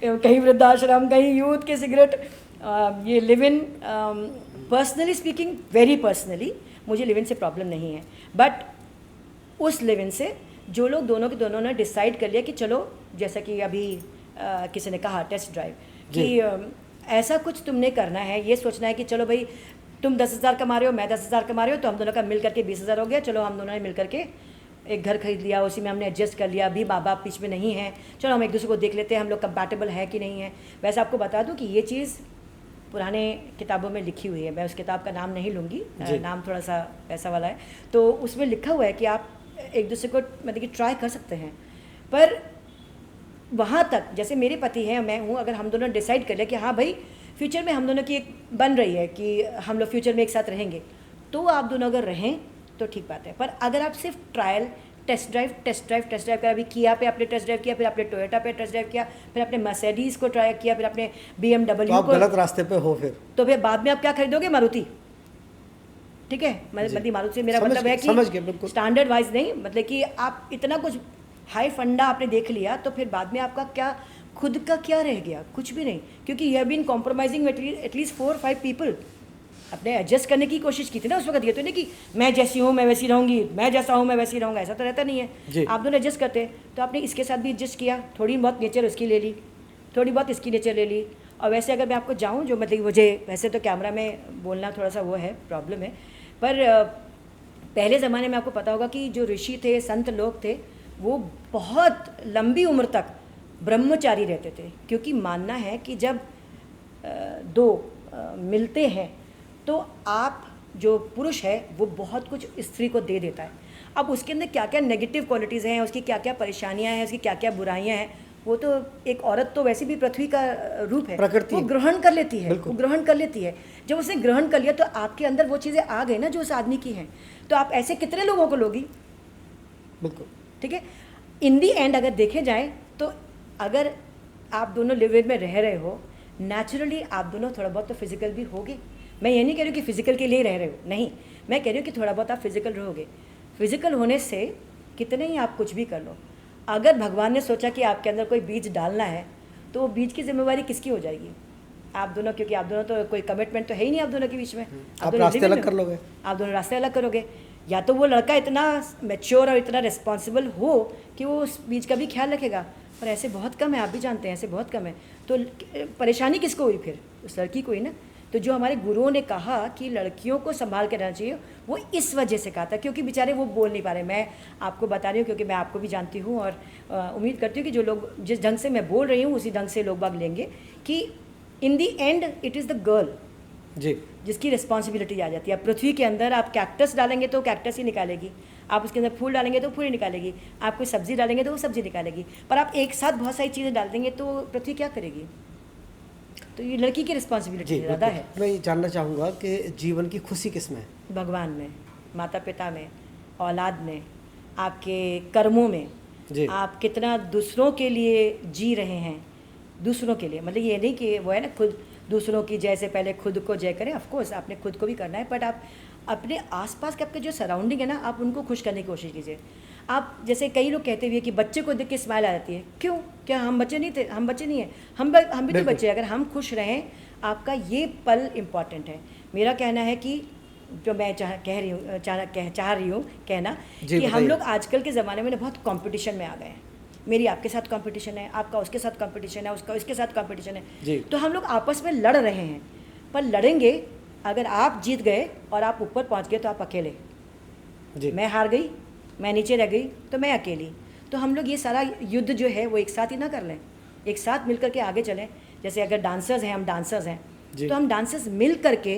कहीं वृद्धाश्रम, कहीं यूथ के सिगरेट। ये live in, personally speaking, very personally मुझे लिव इन से प्रॉब्लम नहीं है, बट उस लिव इन से जो लोग दोनों के दोनों ने डिसाइड कर लिया कि चलो, जैसा कि अभी किसी ने कहा टेस्ट ड्राइव, कि ऐसा कुछ तुमने करना है, ये सोचना है कि चलो भाई तुम 10,000 कमा रहे हो, मैं 10,000 कमा रहे हो, तो हम दोनों का मिल करके 20,000 हो गया, चलो हम दोनों ने मिल करके एक घर खरीद लिया, उसी में हमने एडजस्ट कर लिया, अभी माँ बाप बीच में नहीं है, चलो हम एक दूसरे को देख लेते हैं हम लोग कंपैटिबल है कि नहीं है। वैसे आपको बता दूं कि ये चीज़ पुराने किताबों में लिखी हुई है, मैं उस किताब का नाम नहीं लूँगी, नाम थोड़ा सा ऐसा वाला है, तो उसमें लिखा हुआ है कि आप एक दूसरे को मतलब कि ट्राई कर सकते हैं, पर वहाँ तक जैसे मेरे पति हैं, मैं हूँ, अगर हम दोनों डिसाइड कर लिया कि हाँ भाई फ्यूचर में हम दोनों की एक बन रही है कि हम लोग फ्यूचर में एक साथ रहेंगे, तो आप दोनों अगर रहें तो ठीक बात है। पर अगर आप सिर्फ ट्रायल, टेस्ट ड्राइव कर, अभी किया पे आपने टेस्ट ड्राइव किया, फिर आपने टोयोटा पे टेस्ट ड्राइव किया, फिर आपने मर्सिडीज़ को ट्राई किया, फिर आपने BMW तो आप को, गलत रास्ते पे हो तो फिर बाद में आप क्या खरीदोगे? मारुति। ठीक है, मतलब मारुति से मेरा मतलब है कि स्टैंडर्ड वाइज नहीं, मतलब कि आप इतना कुछ हाई फंडा आपने देख लिया, तो फिर बाद में आपका क्या, खुद का क्या रह गया? कुछ भी नहीं, क्योंकि you have been compromising at least 4-5 people. अपने एडजस्ट करने की कोशिश की थी ना उस वक्त। ये तो नहीं कि मैं जैसी हूँ मैं वैसी रहूँगी, मैं जैसा हूँ मैं वैसी रहूँगा, ऐसा तो रहता नहीं है। आप दोनों एडजस्ट करते, तो आपने इसके साथ भी एडजस्ट किया, थोड़ी बहुत नेचर उसकी ले ली, थोड़ी बहुत इसकी नेचर ले ली। और वैसे अगर मैं आपको जाऊँ जो मतलब मुझे वैसे तो कैमरा में बोलना थोड़ा सा वो है, प्रॉब्लम है, पर पहले ज़माने में आपको पता होगा कि जो ऋषि थे, संत लोग थे, वो बहुत लंबी उम्र तक ब्रह्मचारी रहते थे, क्योंकि मानना है कि जब दो मिलते हैं तो आप जो पुरुष है वो बहुत कुछ स्त्री को दे देता है। अब उसके अंदर क्या क्या नेगेटिव क्वालिटीज़ हैं, उसकी क्या क्या परेशानियां हैं, उसकी क्या क्या बुराइयां हैं, वो तो एक औरत तो वैसे भी पृथ्वी का रूप है, प्रकृति, वो ग्रहण कर लेती है, बिल्कुल। वो ग्रहण कर लेती है। जब उसने ग्रहण कर लिया तो आपके अंदर वो चीज़ें आ गई ना जो उस आदमी की हैं, तो आप ऐसे कितने लोगों को लोगी? बिल्कुल, ठीक है। इन दी एंड अगर देखे जाए तो अगर आप दोनों लिव इन में रह रहे हो, नेचुरली आप दोनों थोड़ा बहुत तो फिजिकल भी होगे। मैं ये नहीं कह रही हूँ कि फिजिकल के लिए रह रहे हो, नहीं, मैं कह रही हूँ कि थोड़ा बहुत आप फिजिकल रहोगे। फिजिकल होने से कितने ही आप कुछ भी कर लो, अगर भगवान ने सोचा कि आपके अंदर कोई बीज डालना है तो वो बीज की जिम्मेवारी किसकी हो जाएगी? आप दोनों, क्योंकि आप दोनों तो कोई कमिटमेंट तो है ही नहीं आप दोनों के बीच में। आप दोनों रास्ते live in अलग हो। कर लोगे। आप दोनों रास्ते अलग करोगे, या तो वो लड़का इतना मैच्योर और इतना रिस्पॉन्सिबल हो कि वो उस बीज का भी ख्याल रखेगा, पर ऐसे बहुत कम है, आप भी जानते हैं ऐसे बहुत कम है। तो परेशानी किसको हुई फिर? उस लड़की को ही ना। तो जो हमारे गुरुओं ने कहा कि लड़कियों को संभाल के रहना चाहिए, वो इस वजह से कहा था क्योंकि बेचारे वो बोल नहीं पा रहे। मैं आपको बता रही हूँ क्योंकि मैं आपको भी जानती हूँ, और उम्मीद करती हूँ कि जो लोग जिस ढंग से मैं बोल रही हूँ उसी ढंग से लोग बाग लेंगे कि in the end it is the girl जी, जिसकी रिस्पॉन्सिबिलिटी आ जाती है। अब पृथ्वी के अंदर आप कैक्टस डालेंगे तो कैक्टस ही निकालेगी, आप उसके अंदर फूल डालेंगे तो फूल ही निकालेगी, आप कोई सब्जी डालेंगे तो वो सब्जी निकालेगी, पर आप एक साथ बहुत सारी चीज़ें डाल देंगे तो पृथ्वी क्या करेगी? तो ये लड़की की रिस्पॉन्सिबिलिटी जी, ज़्यादा है। मैं ये जानना चाहूँगा कि जीवन की खुशी किस में है? भगवान में, माता पिता में, औलाद में, आपके कर्मों में, जी, आप कितना दूसरों के लिए जी रहे हैं। दूसरों के लिए मतलब ये नहीं कि वो है ना खुद दूसरों की जय से पहले खुद को जय करें, ऑफ कोर्स आपने खुद को भी करना है, बट आप अपने आसपास के आपके जो सराउंडिंग है ना, आप उनको खुश करने की कोशिश कीजिए। आप जैसे कई लोग कहते हुए कि बच्चे को देख के स्माइल आ जाती है, क्यों? क्या हम बच्चे नहीं थे? हम बच्चे नहीं हैं, हम भी तो बिल्कुल। बच्चे हैं। अगर हम खुश रहें, आपका ये पल इम्पॉर्टेंट है। मेरा कहना है कि जो मैं चाह रही हूँ कहना जी, कि हम बताइए। लोग आजकल के ज़माने में ना बहुत कंपटीशन में आ गए हैं। मेरी आपके साथ कंपटीशन है, आपका उसके साथ कंपटीशन है, उसका उसके साथ कंपटीशन जी। है, तो हम लोग आपस में लड़ रहे हैं। पर लड़ेंगे, अगर आप जीत गए और आप ऊपर पहुंच गए तो आप अकेले, जी, मैं हार गई, मैं नीचे रह गई तो मैं अकेली। तो हम लोग ये सारा युद्ध जो है वो एक साथ ही ना कर लें, एक साथ मिल करके आगे चलें। जैसे अगर डांसर्स हैं, हम डांसर्स हैं, जी। तो हम डांसर्स मिल करके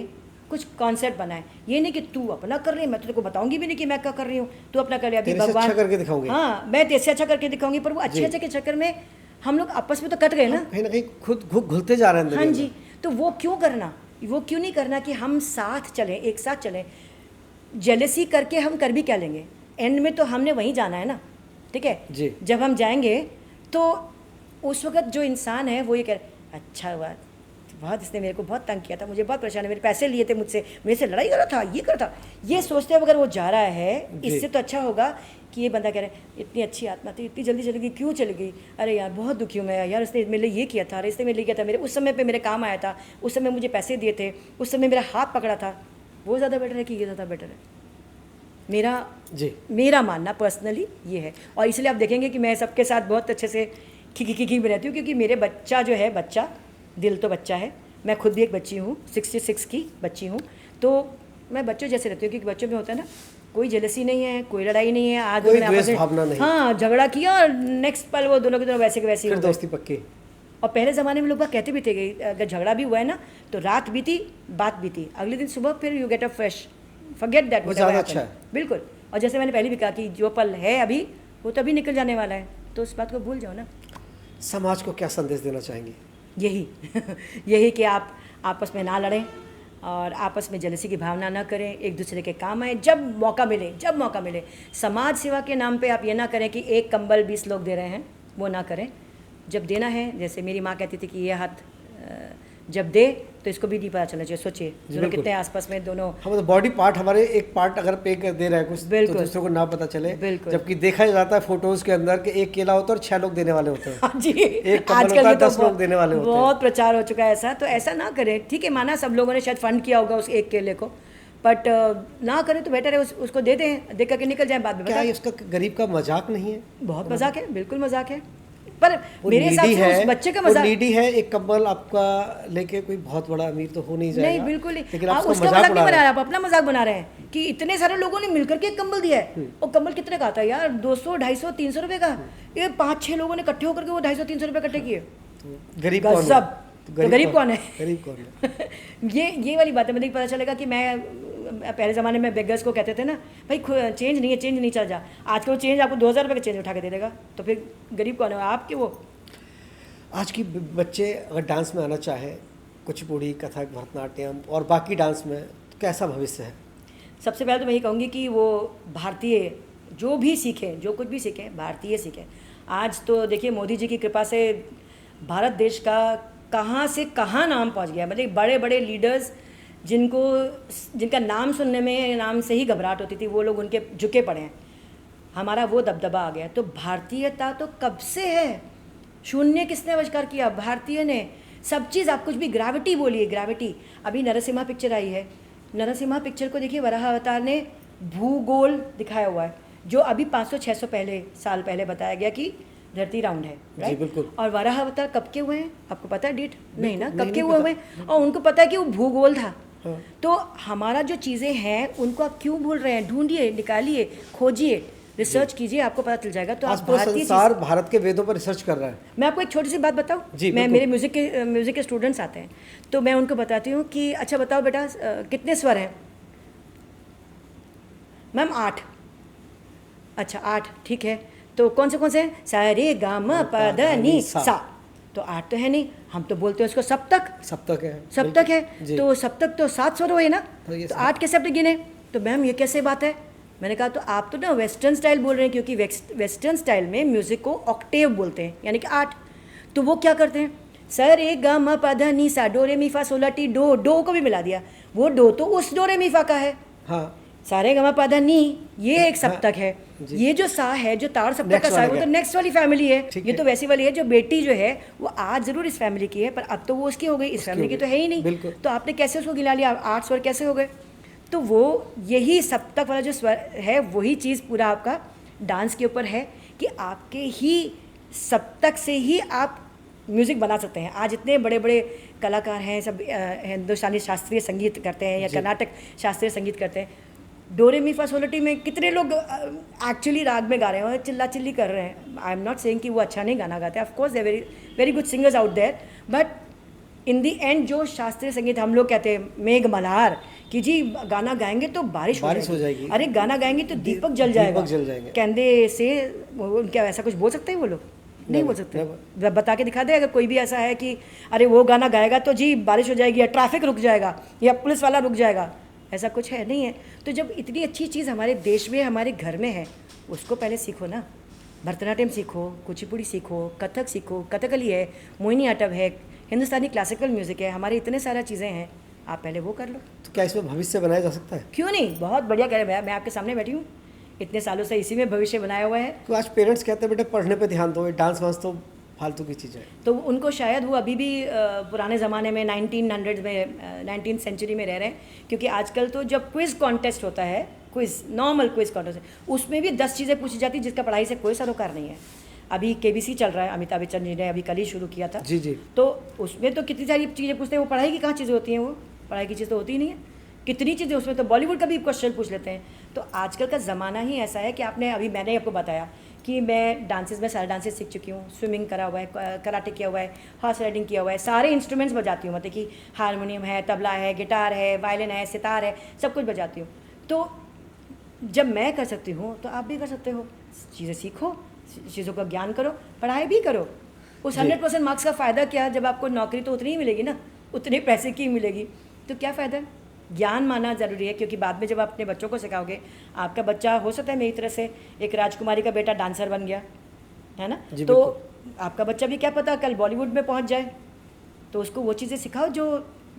कुछ कॉन्सेप्ट बनाएं। ये नहीं कि तू अपना कर रही है, मैं तो तेरे को बताऊंगी भी नहीं कि मैं क्या कर रही हूँ, तू अपना कर ले। अभी तेरे से भगवान अच्छा करके दिखाऊंगे। हाँ, मैं तेरे से अच्छा करके दिखाऊंगी, पर वो अच्छे जी। अच्छे के चक्कर में हम लोग आपस में तो कट गए ना। कहीं ना कहीं खुद घुलते जा रहे हैं अंदर हाँ ही जी, अंदर। तो वो क्यों करना, वो क्यों नहीं करना कि हम साथ चलें, एक साथ चलें। जेलसी करके हम कर भी क्या लेंगे? एंड में तो हमने वहीं जाना है ना, ठीक है? जी। जब हम जाएंगे तो उस वक्त जो इंसान है वो ये कह अच्छा हुआ, बहुत इसने मेरे को बहुत तंग किया था, मुझे बहुत परेशान है, मेरे पैसे लिए थे मुझसे, मेरे से लड़ाई कर रहा था, ये कर रहा था, ये सोचते हुए अगर वो जा रहा है, जी। इससे तो अच्छा होगा कि ये बंदा कह रहा है इतनी अच्छी आत्मा थी, इतनी जल्दी चली गई, क्यों चली गई? अरे यार बहुत दुखी हूँ मैं यार, इसने मेरे लिए ये किया था, अरे इसने मेरे लिए किया था, मेरे उस समय पे मेरे काम आया था, उस समय मुझे पैसे दिए थे, उस समय मेरा हाथ पकड़ा था। वो ज़्यादा बेटर है कि ये ज़्यादा बेटर है? मेरा मानना पर्सनली ये है। और इसलिए आप देखेंगे कि मैं सबके साथ बहुत अच्छे से खिकी में रहती हूँ, क्योंकि मेरे बच्चा जो है, बच्चा दिल तो बच्चा है, मैं खुद भी एक बच्ची हूँ, 66 की बच्ची हूँ, तो मैं बच्चों जैसे रहती हूँ, क्योंकि बच्चों में होता है ना, कोई जेलसी नहीं है, कोई लड़ाई नहीं है, आज कोई उन्होंने आपस द्वेष में भावना नहीं। हाँ झगड़ा किया और नेक्स्ट पल वो दोनों के दोनों वैसे के वैसे ही फिर हो गए। दोस्ती पक्की। और पहले ज़माने में लोग बात कहते भी थे कि अगर झगड़ा भी हुआ है ना तो रात बीती, बात बीती, अगले दिन सुबह फिर you get a fresh, forget that. वो ज़्यादा अच्छा है। बिल्कुल। और जैसे मैंने पहले भी कहा कि जो पल है अभी वो तो अभी निकल जाने वाला है, तो उस बात को भूल जाओ ना। समाज को क्या संदेश देना चाहेंगे? यही यही कि आप आपस में ना लड़ें और आपस में जेलसी की भावना ना करें, एक दूसरे के काम आए जब मौका मिले। समाज सेवा के नाम पे आप ये ना करें कि एक कंबल 20 लोग दे रहे हैं, वो ना करें। जब देना है, जैसे मेरी माँ कहती थी कि ये हाथ जब दे तो इसको भी नहीं पता चलना चाहिए। सोचिए दोनों बिल्कुल। कितने आसपास में दोनों, हम तो बॉडी पार्ट, हमारे एक पार्ट अगर पे कर दे रहा है कुछ, तो बिल्कुल। दूसरों को ना पता चले। बिल्कुल। जबकि देखा जाता है फोटोज के अंदर कि एक केला होता है और 6 लोग देने वाले होते हैं। हाँ जी, एक कंबल आजकल होता है, ये तो 10 लोग देने वाले होते हैं। बहुत प्रचार हो चुका है ऐसा, तो ऐसा ना करें। ठीक है, माना सब लोगों ने शायद फंड किया होगा उस एक केले को, बट ना करें तो बेटर है उसको दे दें, दे करके निकल जाए, बाद में क्या बता। ये उसका गरीब का मजाक नहीं है? बहुत मजाक है, बिल्कुल मजाक है। पर वो मेरे हिसाब needy से है, उस बच्चे का वो मजाक नीडी है, एक कंबल आपका लेके कोई बहुत बड़ा अमीर तो हो नहीं जाएगा। नहीं, बिल्कुल नहीं। लेकिन आप आप उसका उसका मजाक मजाक नहीं उड़ा बना रहे रहे, हैं। आप अपना मजाक बना रहे हैं कि इतने सारे लोगों ने मिलकर के एक कंबल दिया है। और कंबल कितने का आता है यार? 200, 250, 300 रुपए का। ये 5-6 लोगों ने इकट्ठे होकर के वो 250, 300 रुपए इकट्ठे किए। तो गरीब कौन है? गजब। तो गरीब कौन है? गरीब कौन है? ये वाली बात है। मुझे पता चलेगा कि मैं पहले ज़माने में बेगर्स को कहते थे ना, भाई चेंज नहीं है, चेंज नहीं, चल जा। आज वो चेंज आपको 2000 रुपये का चेंज उठा के दे देगा, तो फिर गरीब कौन है? आप कि वो? आज की बच्चे अगर डांस में आना चाहे, कुचिपुड़ी, कथक, भरतनाट्यम और बाकी डांस में, तो कैसा भविष्य है? सबसे पहले तो मैं यही कहूँगी कि वो भारतीय जो भी सीखें, जो कुछ भी सीखें, भारतीय सीखें। आज तो देखिए मोदी जी की कृपा से भारत देश का कहाँ से कहाँ नाम पहुँच गया। मतलब बड़े बड़े लीडर्स जिनका नाम सुनने में, नाम से ही घबराहट होती थी, वो लोग उनके झुके पड़े हैं। हमारा वो दबदबा आ गया। तो भारतीयता तो कब से है, शून्य किसने आविष्कार किया? भारतीय ने। सब चीज़, आप कुछ भी, ग्रेविटी बोलिए, ग्रेविटी। अभी नरसिम्हा पिक्चर आई है, नरसिम्हा पिक्चर को देखिए, वराह अवतार ने भूगोल दिखाया हुआ है, जो अभी 500-600 साल पहले बताया गया कि धरती राउंड है, राइट? बिल्कुल। और वराह अवतार कब के हुए हैं आपको पता है डेट? नहीं ना, कब नहीं के हुए पता। हैं? और उनको पता है कि वो भूगोल था। हाँ। तो हमारा जो चीज़ें हैं उनको आप क्यों भूल रहे हैं? ढूंढिए, निकालिए, खोजिए, रिसर्च कीजिए, आपको पता चल जाएगा। तो आज आप पूरा भारतीय संसार भारत के वेदों पर रिसर्च कर रहा है। मैं आपको एक छोटी सी बात बताऊं। जी, मैं, बिल्कुल। मेरे म्यूज़िक के स्टूडेंट्स आते हैं, तो मैं उनको बताती हूँ कि अच्छा बताओ बेटा, कितने स्वर हैं? मैम 8। अच्छा 8, ठीक है। तो कौन से हैं? सा रे गा म प ध नि सा। तो 8 तो है नहीं, हम तो बोलते हैं उसको सप्तक। सप्तक है। सप्तक है, जी। तो सप्तक तो 7 स्वर हुए ना, तो ये तो 8 कैसे आपने गिने? तो मैम ये कैसे बात है? मैंने कहा तो आप तो ना वेस्टर्न स्टाइल बोल रहे हैं, क्योंकि वेस्टर्न स्टाइल में म्यूज़िक को ऑक्टेव बोलते हैं, यानी कि 8। तो वो क्या करते हैं? सर एक गा म प ध नि सा, डो रे मी फा सोला टी डो, डो को भी मिला दिया। वो डो तो उस डो रे मी फा का है। हाँ, सारे गा म प ध नी, ये एक हाँ, सप्तक है। जी। ये जो सा है, जो तार सप्तक Next का सा है, वो वाला तो है। नेक्स्ट वाली फैमिली है। ठीक ये है। तो वैसी वाली है, जो बेटी जो है वो आज जरूर इस फैमिली की है, पर अब तो वो उसकी हो गई, इस फैमिली की तो है ही नहीं। बिल्कुल। तो आपने कैसे उसको गिला लिया? 8 स्वर कैसे हो गए? तो वो यही सप्तक वाला जो स्वर है, वही चीज़ पूरा आपका डांस के ऊपर है कि आपके ही सप्तक से ही आप म्यूज़िक बना सकते हैं। आज इतने बड़े बड़े कलाकार हैं, सब हिंदुस्तानी शास्त्रीय संगीत करते हैं या कर्नाटक शास्त्रीय संगीत करते हैं। डोरे मी फा सोलटी में कितने लोग एक्चुअली राग में गा रहे हैं और चिल्ला चिल्ली कर रहे हैं। आई एम नॉट सेइंग कि वो अच्छा नहीं गाना गाते हैं, of course they very very good singers out there, but in the end जो शास्त्रीय संगीत हम लोग कहते हैं मेघ मल्हार, कि जी गाना गाएंगे तो बारिश हो जाएगी। अरे गाना गाएंगे तो दीपक जल जाएगा। दीपक जल जाएंगे। कहते से क्या ऐसा कुछ बोल सकते हैं वो लोग? नहीं बोल सकते। बता के दिखा दे अगर कोई भी ऐसा है कि अरे वो गाना गाएगा तो जी बारिश हो जाएगी, या ट्रैफिक रुक जाएगा, या पुलिस वाला रुक जाएगा। ऐसा कुछ है नहीं है। तो जब इतनी अच्छी चीज़ हमारे देश में, हमारे घर में है, उसको पहले सीखो ना। भरतनाट्यम सीखो, कुचिपुड़ी सीखो, कथक सीखो, कथकली है, मोहिनी आटम है, हिंदुस्तानी क्लासिकल म्यूज़िक है, हमारे इतने सारा चीज़ें हैं, आप पहले वो कर लो। तो क्या इसमें भविष्य बनाया जा सकता है? क्यों नहीं, बहुत बढ़िया कह रहे हैं। मैं आपके सामने बैठी हूँ, इतने सालों से इसी में भविष्य बनाया हुआ है। तो आज पेरेंट्स कहते हैं बेटा पढ़ने पे ध्यान दो, डांस वांस तो फालतू की चीज़ है। तो उनको शायद वो अभी भी पुराने ज़माने में 1900 में 19th सेंचुरी में रह रहे हैं, क्योंकि आजकल तो जब क्विज़ कॉन्टेस्ट होता है, क्विज़ नॉर्मल क्विज़ कॉन्टेस्ट, उसमें भी 10 चीज़ें पूछी जाती जिसका पढ़ाई से कोई सरोकार नहीं है। अभी KBC चल रहा है, अमिताभ बच्चन जी ने अभी कल ही शुरू किया था। जी जी। तो उसमें तो कितनी सारी चीज़ें पूछते हैं, वो पढ़ाई की कहाँ चीज़ें होती हैं? वो पढ़ाई की चीज़ तो होती ही नहीं है। कितनी चीज़ें उसमें तो बॉलीवुड का भी क्वेश्चन पूछ लेते हैं। तो आजकल का ज़माना ही ऐसा है कि मैंने आपको बताया कि मैं डांसेस में सारे डांसेस सीख चुकी हूँ, स्विमिंग करा हुआ है, कराटे किया हुआ है, हॉर्स राइडिंग किया हुआ है, सारे इंस्ट्रूमेंट्स बजाती हूँ, मतलब कि हारमोनियम है, तबला है, गिटार है, वायलिन है, सितार है, सब कुछ बजाती हूँ। तो जब मैं कर सकती हूँ तो आप भी कर सकते हो। चीज़ें सीखो, चीज़ों का ज्ञान करो, पढ़ाई भी करो। उस 100% मार्क्स का फ़ायदा क्या, जब आपको नौकरी तो उतनी ही मिलेगी ना, उतने पैसे की मिलेगी, तो क्या फ़ायदा? ज्ञान माना ज़रूरी है, क्योंकि बाद में जब आप अपने बच्चों को सिखाओगे, आपका बच्चा हो सकता है मेरी तरह से एक राजकुमारी का बेटा डांसर बन गया है ना, तो आपका बच्चा भी क्या पता कल बॉलीवुड में पहुंच जाए। तो उसको वो चीज़ें सिखाओ जो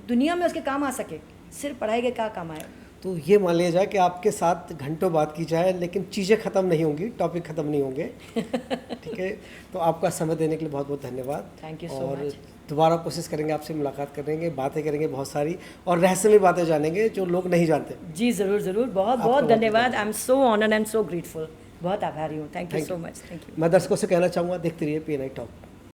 दुनिया में उसके काम आ सके, सिर्फ पढ़ाई के क्या काम आए। तो ये मान लिया जाए कि आपके साथ घंटों बात की जाए लेकिन चीज़ें ख़त्म नहीं होंगी, टॉपिक ख़त्म नहीं होंगे। ठीक है, तो आपका समय देने के लिए बहुत बहुत धन्यवाद। थैंक यू सो और मच। दोबारा कोशिश करेंगे, आपसे मुलाकात करेंगे, बातें करेंगे बहुत सारी, और रहस्यमय बातें जानेंगे जो लोग नहीं जानते। जी ज़रूर ज़रूर, बहुत बहुत धन्यवाद। I am so honoured and so grateful. बहुत आभारी हूँ। Thank you Thank so you. Much. Thank you. मैं दर्शकों से कहना चाहूँगा, देखते रहिए PNI टॉक।